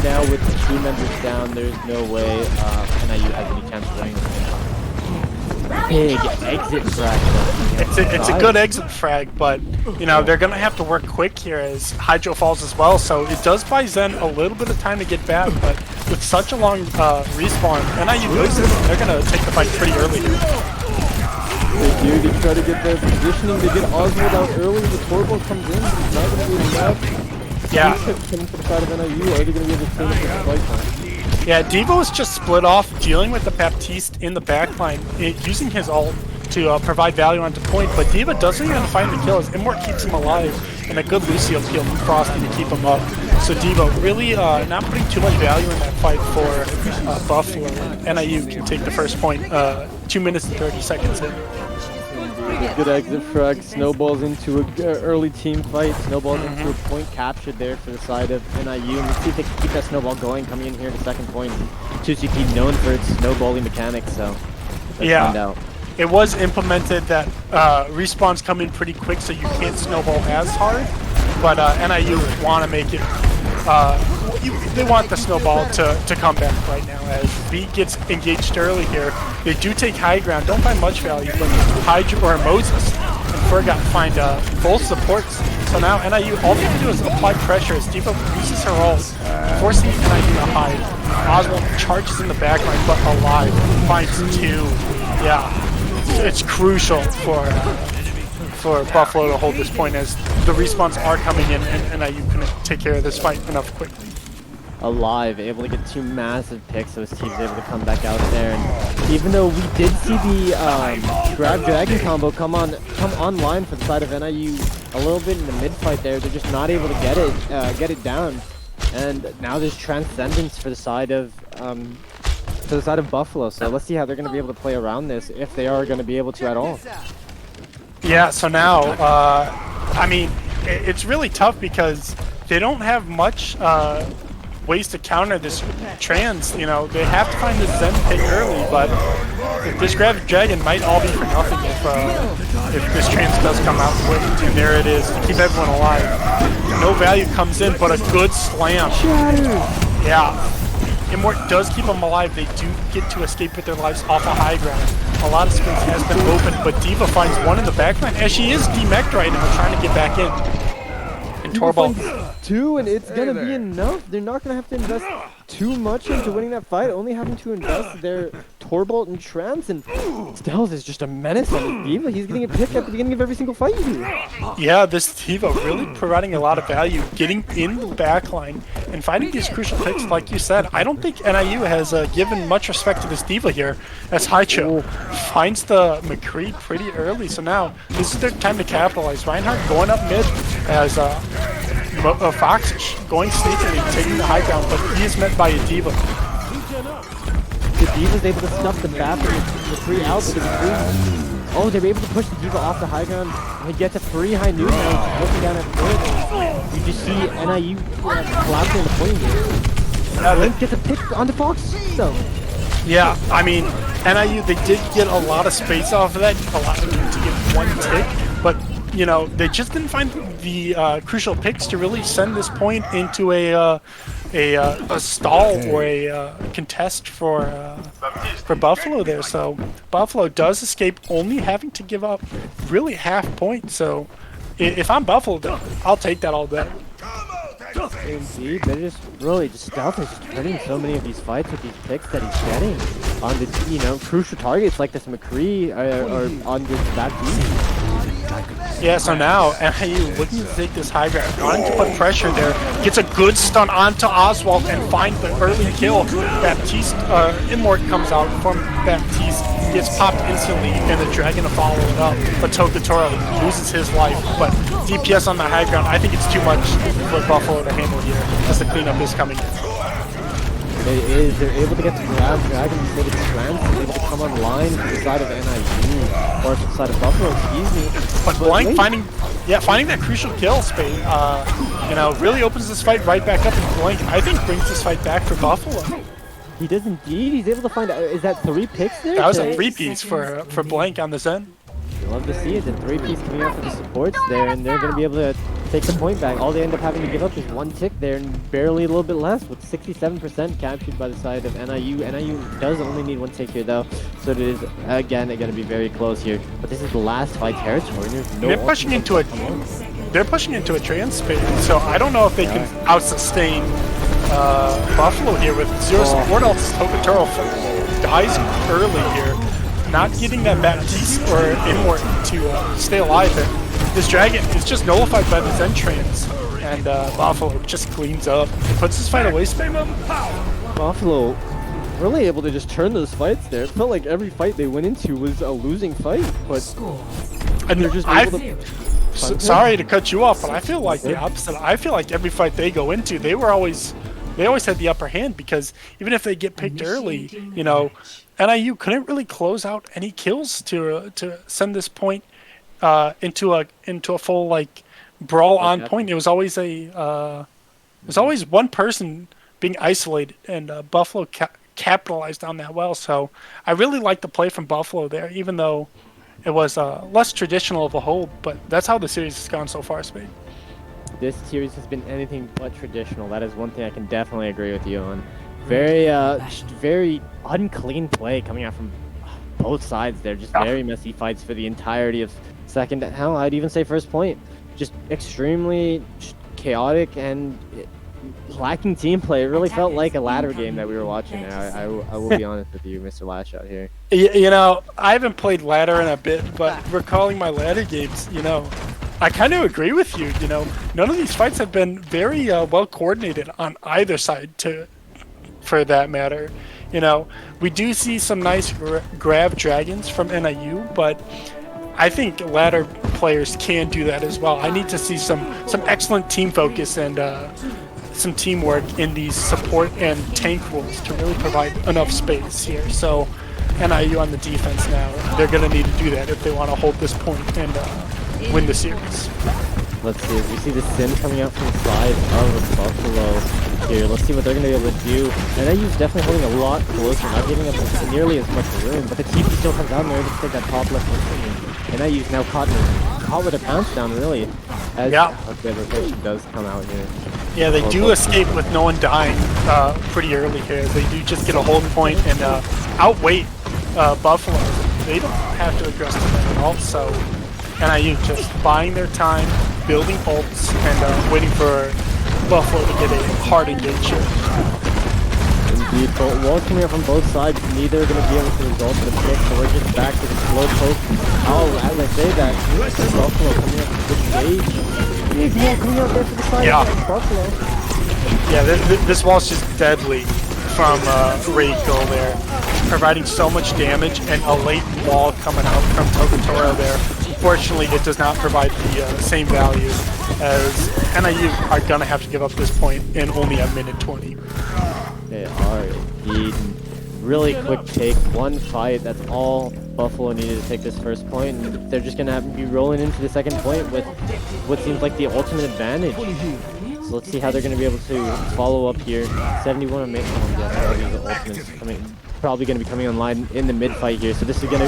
Now with the 2 members down, there's no way NIU has any chance of winning this. Big exit frag. It's a good exit frag, but you know they're gonna have to work quick here as Hydro falls as well. So it does buy Zen a little bit of time to get back, but with such a long respawn, NIU loses. They're gonna take the fight pretty early. They try to get their positioning. They get Oswald out early. The Torbo comes in. It's not gonna be enough. Yeah. Coming from the side of NIU. Are they gonna be able to clean up this fight? Yeah, D.Va was just split off, dealing with the Baptiste in the backline, using his ult to provide value onto point, but D.Va doesn't even find the kills. Immort keeps him alive, and a good Lucio kill from Frosty to keep him up. So D.Va really not putting too much value in that fight for Buffalo. NIU can take the first point 2 minutes and 30 seconds in. Good exit frag, snowballs into an early team fight, snowballs into a point captured there for the side of NIU. And let's see if they can keep that snowball going, coming in here to second point. 2CP known for its snowballing mechanics, so let's find out. It was implemented that respawns come in pretty quick, so you can't snowball as hard. But NIU want to make it. They want the snowball to come back right now as B gets engaged early here. They do take high ground, don't find much value, but Hydra or Moses and Fergot find both supports. So now NIU, all they can do is apply pressure as D.Va uses her ult, forcing NIU to hide. Oswald charges in the backline, but alive, finds 2. Yeah, it's crucial for Buffalo to hold this point as the respawns are coming in and NIU couldn't take care of this fight enough quickly. Alive, able to get 2 massive picks, so his team's able to come back out there. And even though we did see the grab dragon combo come online for the side of NIU a little bit in the mid fight there, they're just not able to get it down. And now there's transcendence for the side of Buffalo. So let's see how they're going to be able to play around this, if they are going to be able to at all. Yeah, so now, I mean, it's really tough because they don't have much ways to counter this trans. You know, they have to find the Zen pick early, but this grab dragon might all be for nothing if this trans does come out quick. And there it is, to keep everyone alive. No value comes in, but a good slam. Yeah. Immort does keep them alive. They do get to escape with their lives off a high ground. A lot of space has been opened, but D.Va finds one in the backline as she is demeched right now, trying to get back in. And Torbo 2, and it's gonna be enough. They're not gonna have to invest too much into winning that fight, only having to invest their Torbolt and Trance, and Stealth is just a menace on D.Va. He's getting a pick at the beginning of every single fight you do. Yeah, this D.Va really providing a lot of value, getting in the backline and finding these crucial picks, like you said. I don't think NIU has given much respect to this D.Va here, as Haicho finds the McCree pretty early. So now, this is their time to capitalize. Reinhardt going up mid as Fox going sneakily, taking the high ground, but he is met by a D.Va. The D.Va's able to stuff the back and the 3 out with the McCree. Oh, they were able to push the D.Va off the high ground. They get to 3 high noon now, looking down at third. You just see NIU collapsing in the point here. Link gets a pick onto Fox, so. Yeah, I mean, NIU, they did get a lot of space off of that, allowing them to get 1 tick, but you know, they just didn't find the crucial picks to really send this point into a stall or a contest for Buffalo there. So Buffalo does escape, only having to give up really half point. So If I'm Buffalo, I'll take that all day. Indeed, they're just really just Stealth is just turning so many of these fights with these picks that he's getting on the crucial targets like this McCree or on this back beat. Yeah, so now NIU looking to take this high ground, wanting to put pressure there, gets a good stun onto Oswald and finds the early kill. Baptiste, Immort comes out from Baptiste, gets popped instantly, and the Dragon to follow it up. But Tokatoro loses his life. But DPS on the high ground, I think it's too much for Buffalo to handle here as the cleanup is coming in. They're able to get the grab Dragon before the Trans is able to come online to the side of NIU, or to the side of Buffalo, excuse me. But Blank finding that crucial kill, Spade, really opens this fight right back up, and Blank, I think, brings this fight back for Buffalo. He does indeed. He's able to find out. Is that 3 picks there? That was a 3-piece for Blank on this end. You love to see it. The 3-piece coming out for the supports there, and they're going to be able to take the point back. All they end up having to give up is 1 tick there, and barely a little bit less, with 67% captured by the side of NIU. NIU does only need 1 tick here, though, so it is, again, going to be very close here. But this is the last fight territory. There's no they're pushing into a trans Spade, so I don't know if they can out-sustain Buffalo here with 0 support else. Tokatoro dies early here, not getting that Baptiste or Immort to stay alive there. This Dragon is just nullified by the Zen trans, and Buffalo just cleans up, puts this fight away. Spade. Buffalo really able to just turn those fights there. It felt like every fight they went into was a losing fight, but and they're just able to... Sorry to cut you off, but I feel like the opposite. I feel like every fight they go into, they always had the upper hand, because even if they get picked early, NIU couldn't really close out any kills to send this point into a full brawl on point. It was always one person being isolated, and Buffalo capitalized on that well. So I really like the play from Buffalo there, even though it was less traditional of a hold. But that's how the series has gone so far, Spade. This series has been anything but traditional. That is one thing I can definitely agree with you on. Very, very unclean play coming out from both sides there. Just very messy fights for the entirety of second. Hell, I'd even say first point. Just extremely chaotic and lacking team play. It really felt like a ladder game that we were watching there. I will be honest with you, Mr. Lashshot here. I haven't played ladder in a bit, but recalling my ladder games, I kind of agree with you. None of these fights have been very well coordinated on either side, for that matter. We do see some nice grab dragons from NIU, but I think ladder players can do that as well. I need to see some excellent team focus and some teamwork in these support and tank roles to really provide enough space here. So NIU on the defense now, they're going to need to do that if they want to hold this point and win the series. Let's see, we see the Sim coming out from the side of Buffalo here. Let's see what they're going to be able to do. NIU's definitely holding a lot closer, not giving up nearly as much room, but the TP still comes out and they're able to take that top left position. NIU's now caught with a pounce down, really, as the rotation does come out here. Yeah, they do escape with no one dying pretty early here. They do just get a hold point and outweight Buffalo. They don't have to aggress to that at all, so NIU just buying their time, building ults, and waiting for Buffalo to get a hard engage here. Indeed, but walls coming up from both sides, neither are going to be able to result in a pick, so we're just back to the slow poke. Oh, as I say that, Buffalo coming up with the engage. Big wall coming out there for the side of Buffalo. Yeah, this wall's just deadly from Reiko there, providing so much damage, and a late wall coming out from Tokatoro there. Unfortunately, it does not provide the same value, as NIU are going to have to give up this point in only a minute 20. They are indeed. Really quick take, one fight, that's all Buffalo needed to take this first point, and they're just going to be rolling into the second point with what seems like the ultimate advantage. So let's see how they're going to be able to follow up here. 71 on the ultimates probably going to be coming online in the mid fight here. So this is going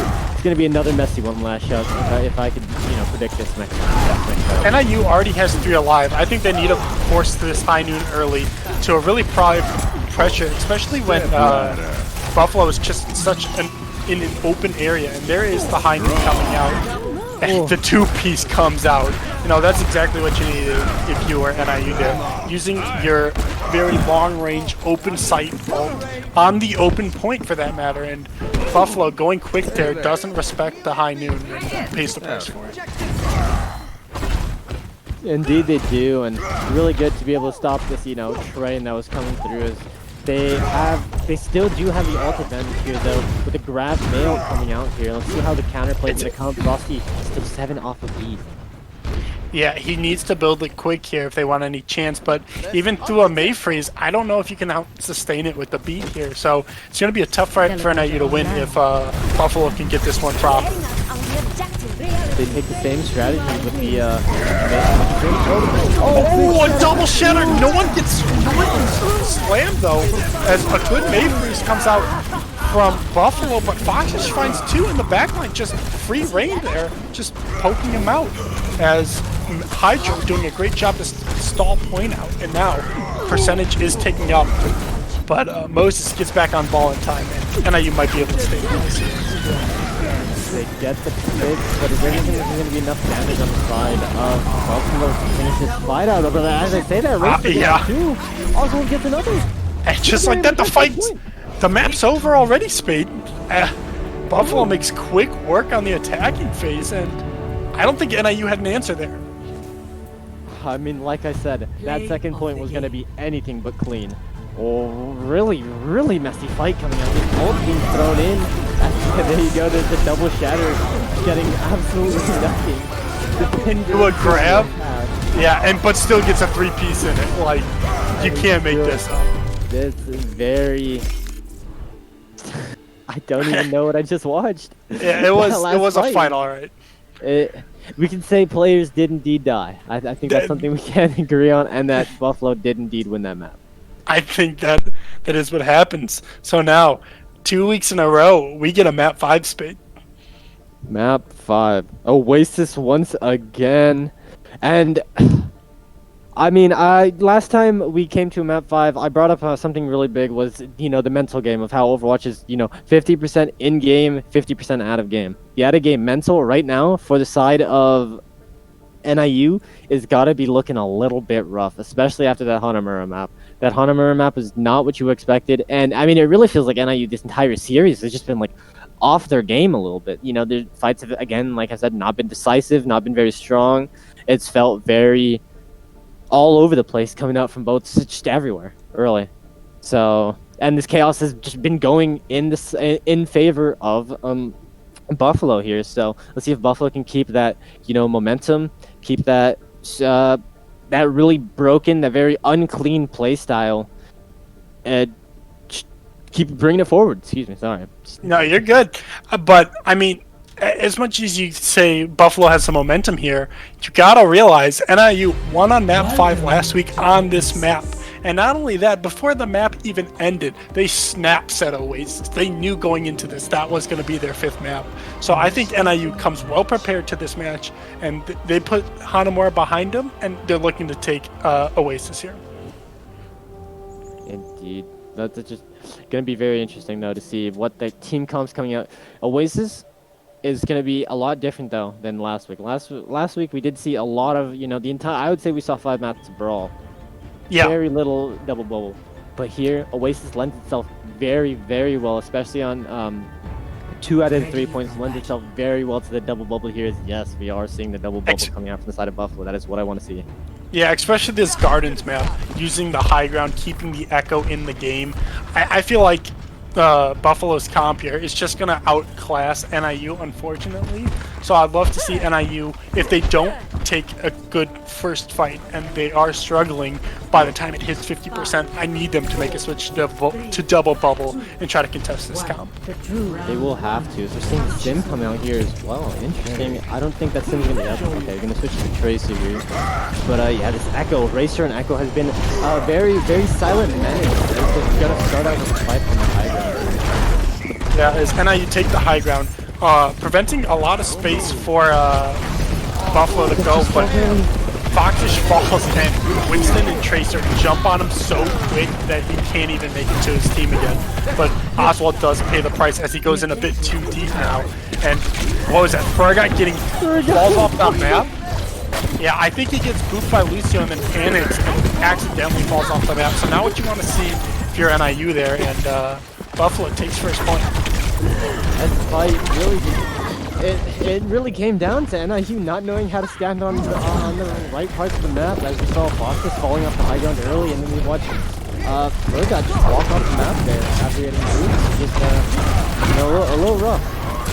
to be another messy one last shot if I could predict this next fight. NIU already has 3 alive. I think they need to force this high noon early to really provide pressure, especially when Buffalo is just in an open area, and there is the high noon coming out. And the two-piece comes out. You know, that's exactly what you needed if you were NIU there. Using your very long-range open sight ult on the open point for that matter. And Buffalo going quick there doesn't respect the high noon and pays the price for it. Indeed they do, and really good to be able to stop this, train that was coming through. As they still do have the ult advantage here though, with the grab mail coming out here. Let's see how the counterplay is going to come. Frosty still 7 off of lead. Yeah, he needs to build it quick here if they want any chance, but even through a May freeze, I don't know if you can sustain it with the beat here. So it's going to be a tough fight for NIU to win if Buffalo can get this one proper. They take the same strategy with the oh, a double shatter! No one gets slammed though, as a good May freeze comes out from Buffalo, but Fox just finds 2 in the backline, just free reign there, just poking him out. As Hydro doing a great job to stall point out, and now percentage is taking up, but Moses gets back on ball in time, and NIU might be able to stabilize. They get the pick, but is there anything that's going to be enough damage on the side of Buffalo to finish this fight out? But as I say that, Race yeah. too. Oswald gets another. And just like that, the map's over already, Spade. Buffalo makes quick work on the attacking phase, and I don't think NIU had an answer there. I mean, like I said, that second point was going to be anything but clean. Oh, really, really messy fight coming out. This ult being thrown in. There you go, there's the double shatter getting absolutely nothing. Do a grab? Yeah, but still gets a 3-piece in it. Like, you can't make this up. This is very... I don't even know what I just watched. Yeah, it was a fight, alright. We can say players did indeed die. I think that's something we can agree on, and that Buffalo did indeed win that map. I think that is what happens. So now, 2 weeks in a row, we get a map 5 Spade. Map 5. Oasis once again. And I mean, last time we came to map 5, I brought up something really big was, the mental game of how Overwatch is, 50% in-game, 50% out-of-game. The out-of-game mental right now for the side of NIU is gotta be looking a little bit rough, especially after that Hanamura map. That Hanamura map is not what you expected, and I mean, it really feels like NIU this entire series has just been like off their game a little bit. Their fights have, again, like I said, not been decisive, not been very strong. It's felt very all over the place coming out from both, just everywhere, really. So, and this chaos has just been going in favor of Buffalo here. So let's see if Buffalo can keep that, momentum, keep that that really broken, that very unclean play style, and keep bringing it forward. Excuse me, sorry. No, you're good. But I mean, as much as you say Buffalo has some momentum here, you gotta realize NIU won on map 5 last week on this map. And not only that, before the map even ended, they snap set Oasis. They knew going into this that was going to be their 5th map. So I think NIU comes well prepared to this match, and they put Hanamura behind them, and they're looking to take Oasis here. Indeed. That's just going to be very interesting, though, to see what the team comps coming out. Oasis is going to be a lot different, though, than last week. Last week, we did see a lot of, the entire... I would say we saw 5 maps to brawl. Yeah. Very little double bubble. But here, Oasis lends itself very, very well, especially on 2 out of the 3 points. Lends itself very well to the double bubble here. Yes, we are seeing the double bubble coming out from the side of Buffalo. That is what I want to see. Yeah, especially this Gardens map, using the high ground, keeping the echo in the game. I feel like Buffalo's comp here is just going to outclass NIU, unfortunately. So I'd love to see NIU, if they don't take a good first fight and they are struggling by the time it hits 50%, I need them to make a switch to double bubble and try to contest this comp. They will have to. So we're seeing Sim coming out here as well. Interesting. I don't think that Sim's going to be up. Okay, we're going to switch to Tracer here. But yeah, this Echo, Racer and Echo has been very, very silent menace. They're going to start out with a fight on the high ground. Yeah, as NIU take the high ground, preventing a lot of space for Buffalo to go, but Foxish falls and Winston and Tracer jump on him so quick that he can't even make it to his team again. But Oswald does pay the price as he goes in a bit too deep now. And what was that? Fergat getting falls off that map? Yeah, I think he gets booped by Lucio and then panics and accidentally falls off the map. So now what you want to see if you're NIU there, and Buffalo takes first point. That fight really it really came down to NIU not knowing how to stand on the right parts of the map, as we saw Foxes falling off the high ground early, and then we watched Fergat just walk off the map there after getting booped. Just a little rough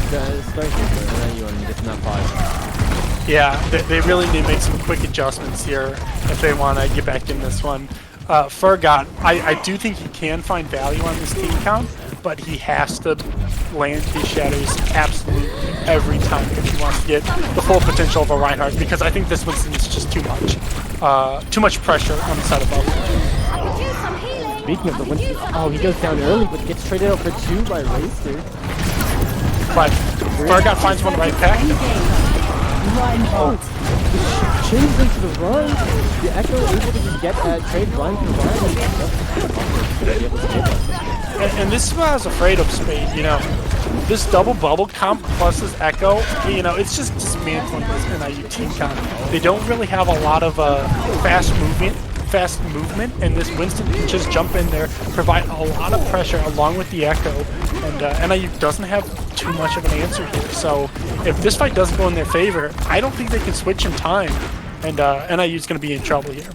start for NIU on this map 5. Yeah, they really need to make some quick adjustments here if they want to get back in this one. Fergat, I do think he can find value on this team count, but he has to land his shadows absolutely every time if he wants to get the full potential of a Reinhardt, because I think this Winston is just too much pressure on the side of Buffalo. Speaking of the Winston, oh, he goes down early, but gets traded out for 2 by Racer. But Fergat finds one right back. Oh, changed into the run. The Echo able to just get that trade run to run. And this is what I was afraid of, Spade, you know. This double bubble comp plus this Echo, you know, it's just dismantling this NIU team comp. They don't really have a lot of fast movement, and this Winston can just jump in there, provide a lot of pressure along with the Echo, and NIU doesn't have too much of an answer here. So if this fight doesn't go in their favor, I don't think they can switch in time, and NIU is going to be in trouble here.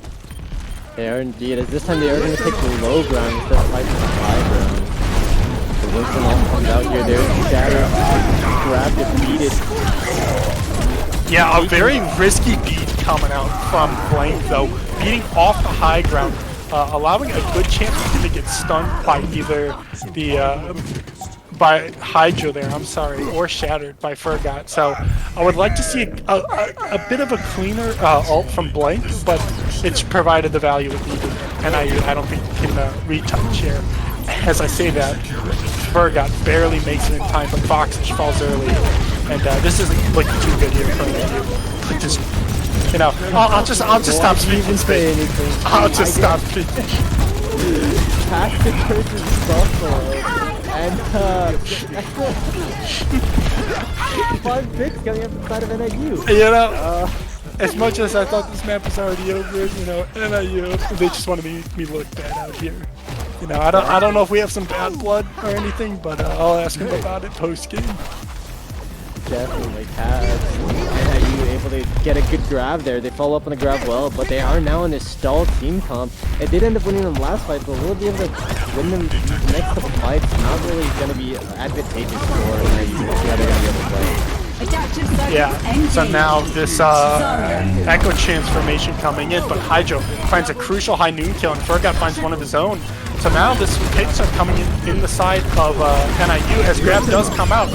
They are indeed, as this time they are going to take the low ground instead of fighting the high ground. So Winston all comes out here, there's Shatter, grab defeated. Yeah, a very risky beat coming out from Blank though, beating off the high ground, allowing a good chance for him to get stunned by either the by Hydra there, I'm sorry, or shattered by Fergat. So I would like to see a bit of a cleaner ult from Blank, but it's provided the value with needed. And I don't think you can retouch here. As I say that, Fergat barely makes it in time, but Foxish falls early. And this isn't looking too good here for NIU. Just, you know, I'll just stop speaking. I'll just stop speaking. Tactic versus Buffalo. And 5 picks coming up inside of NIU. You know, as much as I thought this map was already over, you know, NIU, they just want to make me look bad out here. You know, I don't know if we have some bad blood or anything, but I'll ask him about it post game. Definitely has. NIU able to get a good grab there. They follow up on the grab well, but they are now in this stall team comp. It did end up winning them last fight, but will be able to win them the next couple fights. Not really going to be advantageous for NIU. See how they're going to be able to play. Yeah, so now this Echo transformation coming in, but Hydro finds a crucial high noon kill, and Fergat finds one of his own. So now this picks are coming in the side of NIU as grab does come out.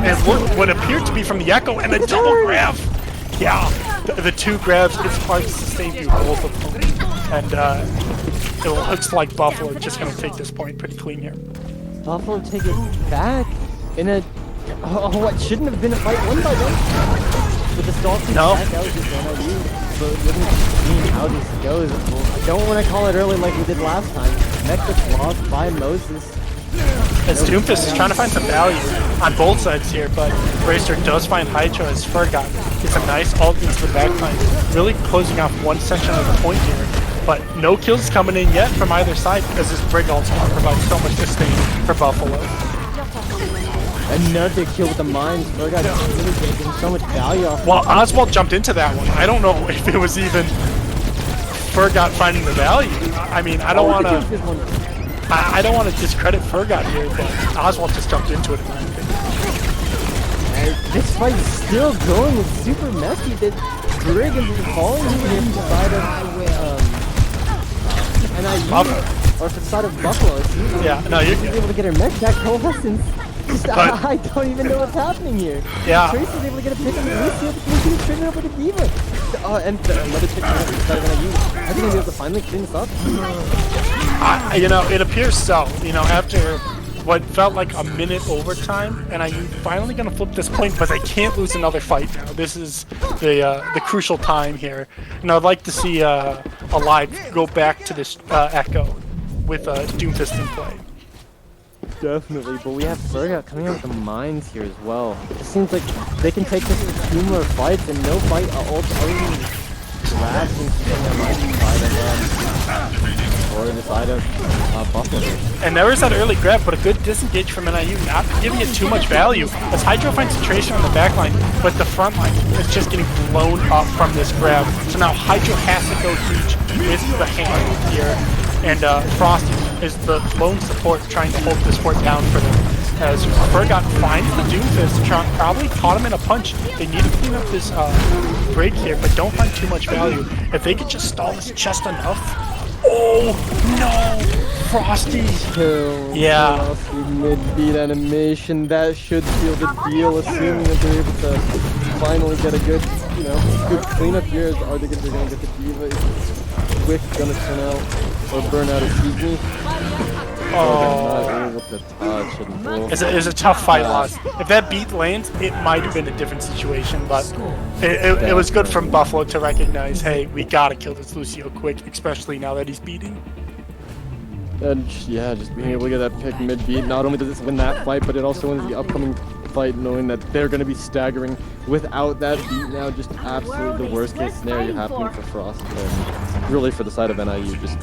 And what appeared to be from the Echo and a double grab. Yeah, the 2 grabs, it's hard to sustain through both of them. And it looks like Buffalo just going to take this point pretty clean here. Buffalo take it back in a what shouldn't have been a fight 1 by 1. With the stall team back out against NIU. But looking to see how this goes. I don't want to call it early like we did last time. Nexus lost by Moses. As Doomfist is trying to find some value on both sides here, but Racer does find Hydra as Fergat gets a nice ult into the backline, really closing off one section of the point here. But no kills coming in yet from either side because this Brig ult's going to provide so much disdain for Buffalo. Another kill with the mines. Fergat really taking so much value off. Well, Oswald jumped into that one. I don't know if it was even Fergat finding the value. I mean, I don't want to discredit Fergat here, but Oswald just jumped into it in my opinion. And this fight is still going. It's super messy. The Brig is falling here to the side of NIU, or to the side of Buffalo. Yeah, no, you're able to get her mech back. Coalescence. I don't even know what's happening here. Yeah. Tracer's able to get a pick on the Lucio, but he's turning over to Diva. And another pick on the side of NIU. Are they going to be able to finally clean this up? You know, it appears so. You know, after what felt like a minute overtime, and I'm finally gonna flip this point, but they can't lose another fight now. This is the crucial time here, and I'd like to see Alive go back to this Echo with Doomfist in play. Definitely, but we have Fergat coming out with the mines here as well. It just seems like they can take this to 2 more fights and no fight ultimately grab seems to be on the side of or the side of Buffalo. And there was that early grab, but a good disengage from NIU, not giving it too much value. As Hydro finds Tracer on the back line, but the front line is just getting blown up from this grab. So now Hydro has to go huge with the hand here. And Frosty is the lone support trying to hold this fort down for them. As Fergat finds the Doomfist, probably caught him in a punch. They need to clean up this break here, but don't find too much value. If they could just stall this chest enough. Oh no! Frosty! Kill. Yeah. Frosty mid-beat animation. That should seal the deal, assuming that they're able to finally get a good, good cleanup here. Are they gonna get the Diva? Is Quick gonna turn out? Or burnout, excuse me. Oh. Not able to touch and roll. It's a tough fight loss. If that beat lands, it might have been a different situation, but it was good from Buffalo to recognize, hey, we gotta kill this Lucio quick, especially now that he's beating. And yeah, just being able to get that pick mid-beat, not only does it win that fight, but it also wins the upcoming fight, knowing that they're going to be staggering without that beat now. Just absolutely the worst case scenario happening for Frost. And really for the side of NIU, just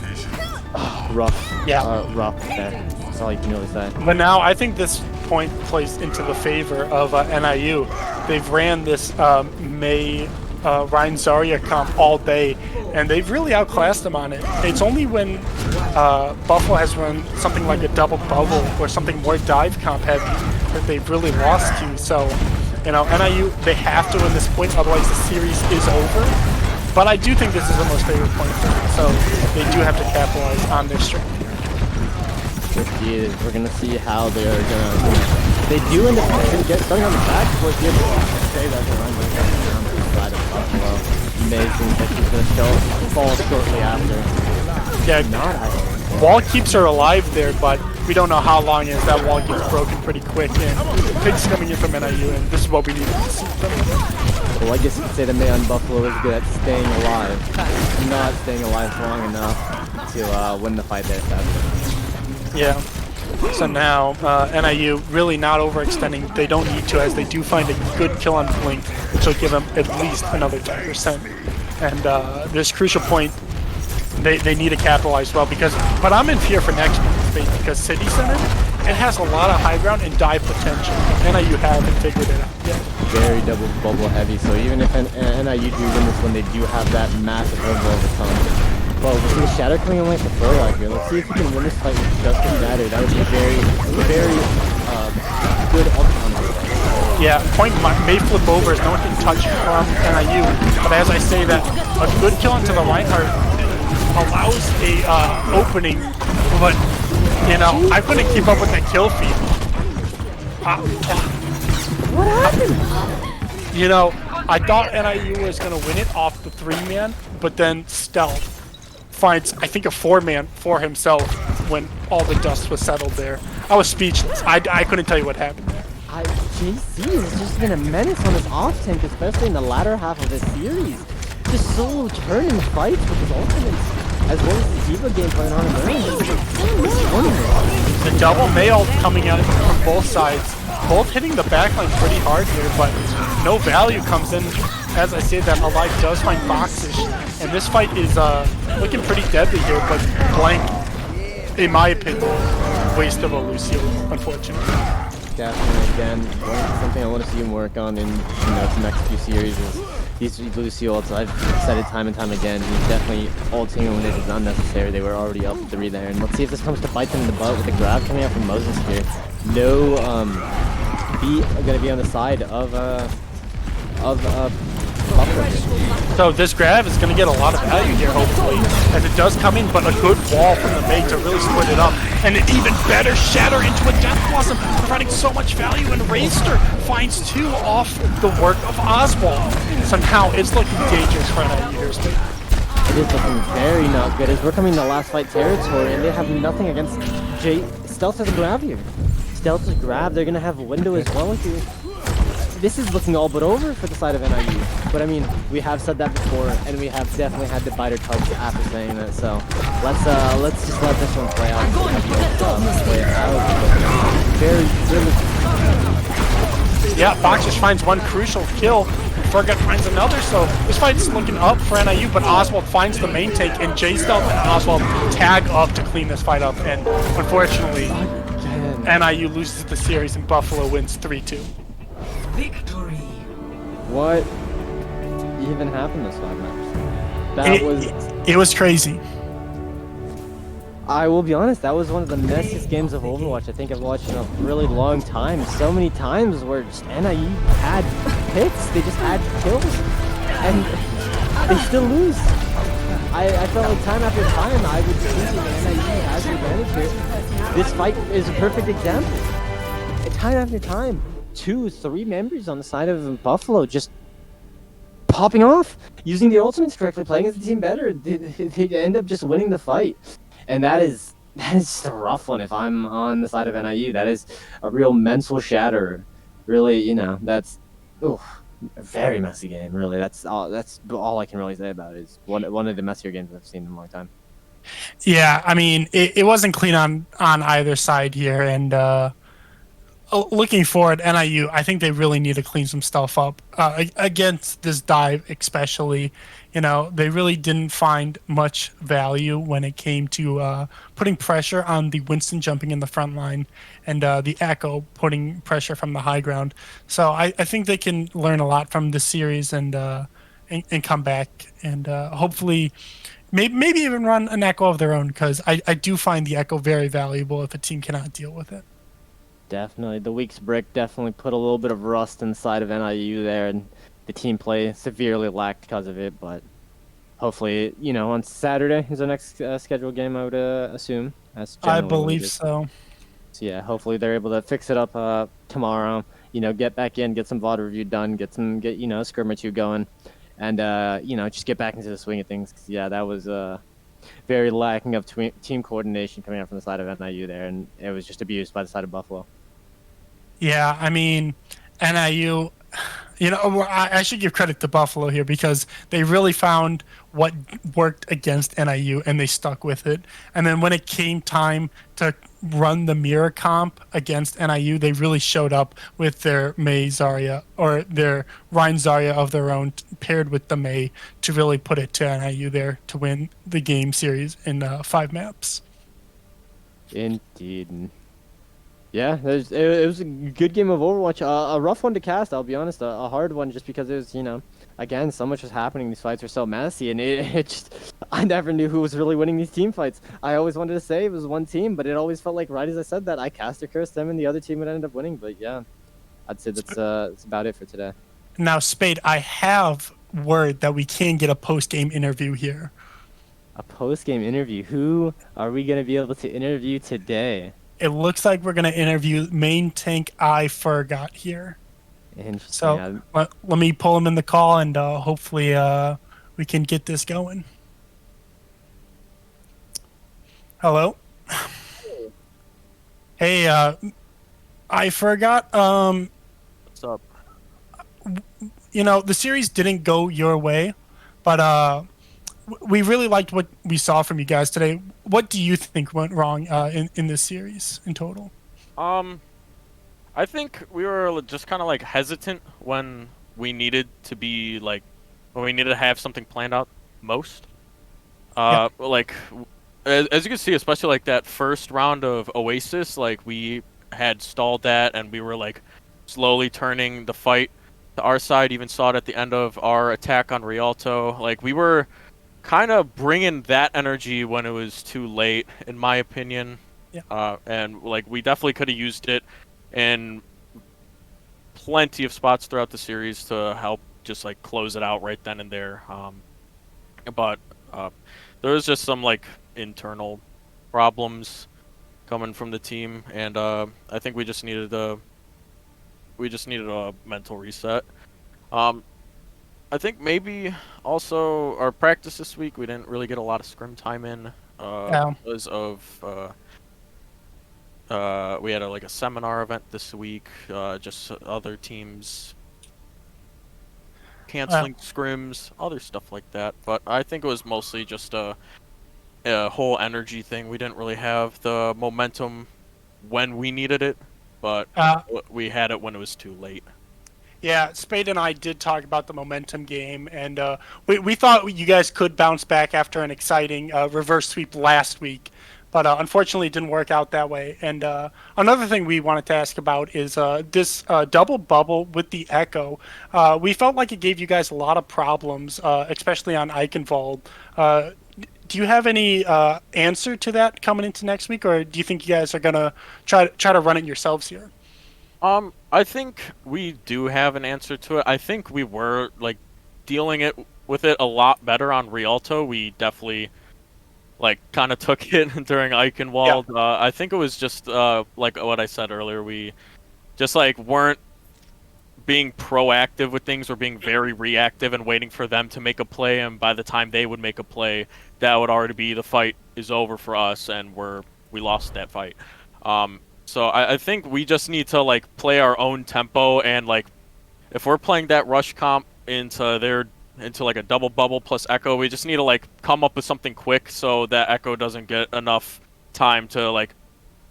rough. Yeah. Rough there. That's all you can really say. But now I think this point plays into the favor of NIU. They've ran this May Ryan Zarya comp all day, and they've really outclassed them on it. It's only when Buffalo has run something like a double bubble or something more dive comp heavy that they've really lost to. So, NIU, they have to win this point, otherwise the series is over. But I do think this is the most favorite point for them, so they do have to capitalize on their strength here. We're gonna see how they're gonna. They do end up starting on the back foot here, but say that they're on the side of Buffalo. Amazing that he's gonna fall shortly after. Yeah, wall keeps her alive there, but we don't know how long as that wall gets broken pretty quick. And Pig's coming in from NIU, and this is what we need to see from them. Well, I guess you could say that May on Buffalo is good at staying alive, not staying alive long enough to win the fight there, sadly. Yeah. So now, NIU really not overextending. They don't need to, as they do find a good kill on Blink, which will give them at least another 10%. And this crucial point, they need to capitalize well, but I'm in fear for next month, because City Center, it has a lot of high ground and dive potential. NIU haven't figured it out yet. Very double bubble heavy, so even if NIU do win this one, they do have that massive overall to come. Well, we see Shadow coming in like the Furlock here. Let's see if he can win this fight with just the Shadow. That would be very good outcome. Yeah, point may flip over as no one can touch from NIU, but as I say that, a good kill onto the Reinhardt allows a opening, but I couldn't keep up with that kill feed. What happened? I thought NIU was going to win it off the 3-man, but then Stealth finds, I think, a 4-man for himself when all the dust was settled there. I was speechless. I couldn't tell you what happened there. JC has just been a menace on his off-tank, especially in the latter half of this series. Just solo turning fights with his ultimates, as well as the Diva game playing on him early. The double mail coming out from both sides, both hitting the backline pretty hard here, but no value comes in. As I say that, Alive does find boxes, and this fight is looking pretty deadly here, but Blank, in my opinion, waste of a Lucio, unfortunately. Definitely, again, something I want to see him work on in the next few series is these Lucio ults. I've said it time and time again, he's definitely ulting when it is unnecessary. They were already up 3 there, and let's see if this comes to bite them in the butt with the grab coming out from Moses here. No, gonna be on the side of Buffalo here. So this grab is going to get a lot of value here, hopefully, as it does come in, but a good wall from the mate to really split it up. And an even better shatter into a Death Blossom, providing so much value, and Raster finds 2 off the work of Oswald. So now it's looking dangerous for NIU here. It is looking very not good, as we're coming to last fight territory, and they have nothing against Stealth as a grab here. Delta's grab, they're gonna have a window as well here. This is looking all but over for the side of NIU. But I mean, we have said that before, and we have definitely had to bite our tongues after saying that. So let's just let this one play out. Play out. Very, really. Yeah, Fox just finds one crucial kill. Fergut finds another, so this fight's looking up for NIU, but Oswald finds the main take, and J-Stealth and Oswald tag up to clean this fight up, and unfortunately, NIU loses the series and Buffalo wins 3-2. Victory. What even happened this 5 matches? It was crazy. I will be honest, that was one of the messiest games of Overwatch I think I've watched in a really long time. So many times where just NIU had hits, they just had kills, and they still lose. I felt like time after time I would be thinking NIU has the advantage here. This fight is a perfect example. And time after time, 2-3 members on the side of Buffalo just popping off, using the ultimates correctly, playing as a team better. They end up just winning the fight. And that is just a rough one if I'm on the side of NIU. That is a real mental shatterer. Really, you know, that's a very messy game, really. That's all I can really say about it. Is one of the messier games I've seen in a long time. Yeah, I mean, it wasn't clean on either side here, and looking forward, NIU, I think they really need to clean some stuff up against this dive, especially. You know, they really didn't find much value when it came to putting pressure on the Winston jumping in the front line and the Echo putting pressure from the high ground. So I think they can learn a lot from this series and come back and hopefully maybe even run an Echo of their own, because I do find the Echo very valuable if a team cannot deal with it. Definitely. The week's break definitely put a little bit of rust inside of NIU there, and the team play severely lacked because of it. But hopefully, you know, on Saturday is our next scheduled game, I would assume. I believe so. So yeah, hopefully they're able to fix it up tomorrow. You know, get back in, get some VOD review done, get you know, a scrim or two going, and you know, just get back into the swing of things. 'Cause, yeah, that was very lacking of team coordination coming out from the side of NIU there, and it was just abused by the side of Buffalo. Yeah, I mean, NIU, you know, I should give credit to Buffalo here because they really found what worked against NIU and they stuck with it. And then when it came time to run the mirror comp against NIU, they really showed up with their Mei Zarya or their Ryan Zarya of their own paired with the Mei to really put it to NIU there to win the game series in 5 maps. Indeed. Yeah, it was a good game of Overwatch. A rough one to cast, I'll be honest. A hard one just because it was, you know, again, so much was happening. These fights were so messy, and it just, I never knew who was really winning these team fights. I always wanted to say it was one team, but it always felt like right as I said that, I cast or cursed them, and the other team would end up winning. But yeah, I'd say that's about it for today. Now, Spade, I have word that we can get a post-game interview here. A post-game interview? Who are we going to be able to interview today? It looks like we're going to interview main tank I Forgot here. Interesting. So let me pull him in the call, and hopefully we can get this going. Hello? Hey, I Forgot. What's up? You know, the series didn't go your way, but we really liked what we saw from you guys today. What do you think went wrong in this series in total? I think we were just kind of like hesitant when we needed to be like, when we needed to have something planned out most. Like, as you can see, especially like that first round of Oasis, like we had stalled that and we were like slowly turning the fight to our side. Even saw it at the end of our attack on Rialto. Like we were kind of bringing that energy when it was too late, in my opinion. Yeah. And like we definitely could have used it in plenty of spots throughout the series to help just like close it out right then and there. But there was just some like internal problems coming from the team, and I think we just needed a mental reset. I think maybe also our practice this week, we didn't really get a lot of scrim time in because of We had like a seminar event this week. Just other teams canceling scrims, other stuff like that. But I think it was mostly just a whole energy thing. We didn't really have the momentum when we needed it, but Uh, we had it when it was too late. Yeah, Spade and I did talk about the momentum game, and we thought you guys could bounce back after an exciting reverse sweep last week, but unfortunately it didn't work out that way. And another thing we wanted to ask about is this double bubble with the Echo. We felt like it gave you guys a lot of problems, especially on Eichenwald. Do you have any answer to that coming into next week, or do you think you guys are gonna try to run it yourselves here? I think we do have an answer to it. I think we were like dealing it with it a lot better on Rialto. We definitely like kind of took it during Eichenwald. I think it was just like what I said earlier. We just like weren't being proactive with things. We're being very reactive and waiting for them to make a play. And by the time they would make a play, that would already be the fight is over for us, and we lost that fight. So I think we just need to like play our own tempo, and like if we're playing that rush comp into like a double bubble plus Echo, we just need to like come up with something quick so that Echo doesn't get enough time to like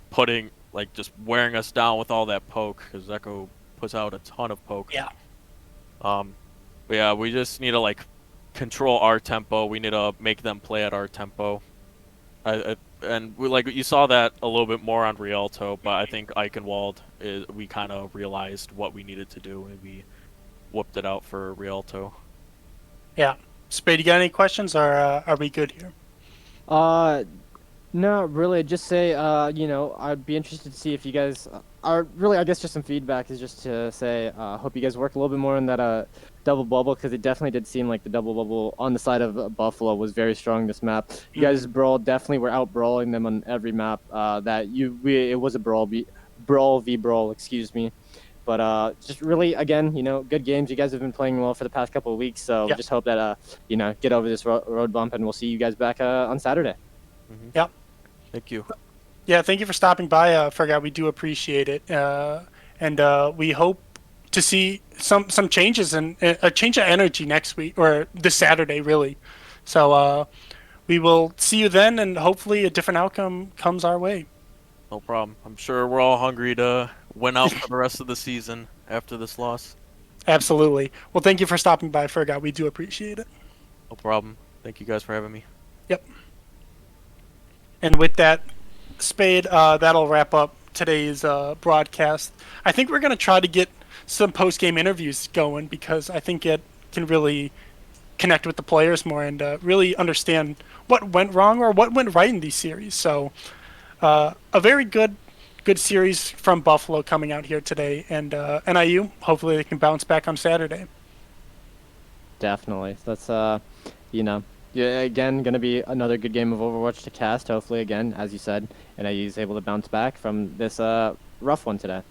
putting like just wearing us down with all that poke, because Echo puts out a ton of poke. Yeah. But yeah, we just need to like control our tempo. We need to make them play at our tempo. And we like you saw that a little bit more on Rialto, but I think Eichenwald is we kind of realized what we needed to do, and we whooped it out for Rialto. Yeah. Spade, you got any questions, or are we good here? No, really. Just say, I'd be interested to see if you guys are really. I guess just some feedback is just to say, hope you guys work a little bit more on that double bubble, because it definitely did seem like the double bubble on the side of Buffalo was very strong this map. You guys definitely were out brawling them on every map. It was a brawl v brawl, excuse me. But just really, again, good games. You guys have been playing well for the past couple of weeks, so Yep. just hope that get over this road bump, and we'll see you guys back on Saturday. Yep. Thank you. Yeah, thank you for stopping by, Fergat. We do appreciate it, and we hope to see some changes and a change of energy next week or this Saturday, really. So we will see you then, and hopefully a different outcome comes our way. No problem. I'm sure we're all hungry to win out for the rest of the season after this loss. Absolutely. Well, thank you for stopping by, Fergat. We do appreciate it. No problem. Thank you guys for having me. Yep. And with that, Spade, that'll wrap up today's broadcast. I think we're going to try to get some post-game interviews going, because I think it can really connect with the players more and really understand what went wrong or what went right in these series. So a very good series from Buffalo coming out here today, and NIU, hopefully they can bounce back on Saturday. Definitely. That's yeah, again, gonna be another good game of Overwatch to cast. Hopefully, again, as you said, NIU is able to bounce back from this rough one today.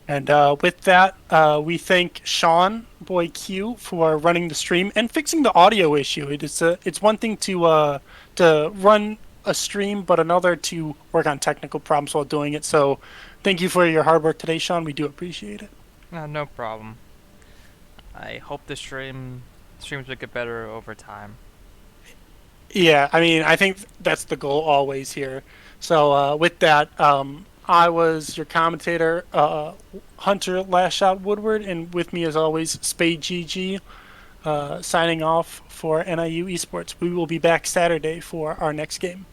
And with that, we thank Sean Boy Q for running the stream and fixing the audio issue. It's one thing to run a stream, but another to work on technical problems while doing it. So, thank you for your hard work today, Sean. We do appreciate it. No problem. I hope the streams will get better over time. Yeah, I mean, I think that's the goal always here. So with that, I was your commentator, Hunter Last Shot Woodward, and with me as always, Spade GG, signing off for NIU Esports. We will be back Saturday for our next game.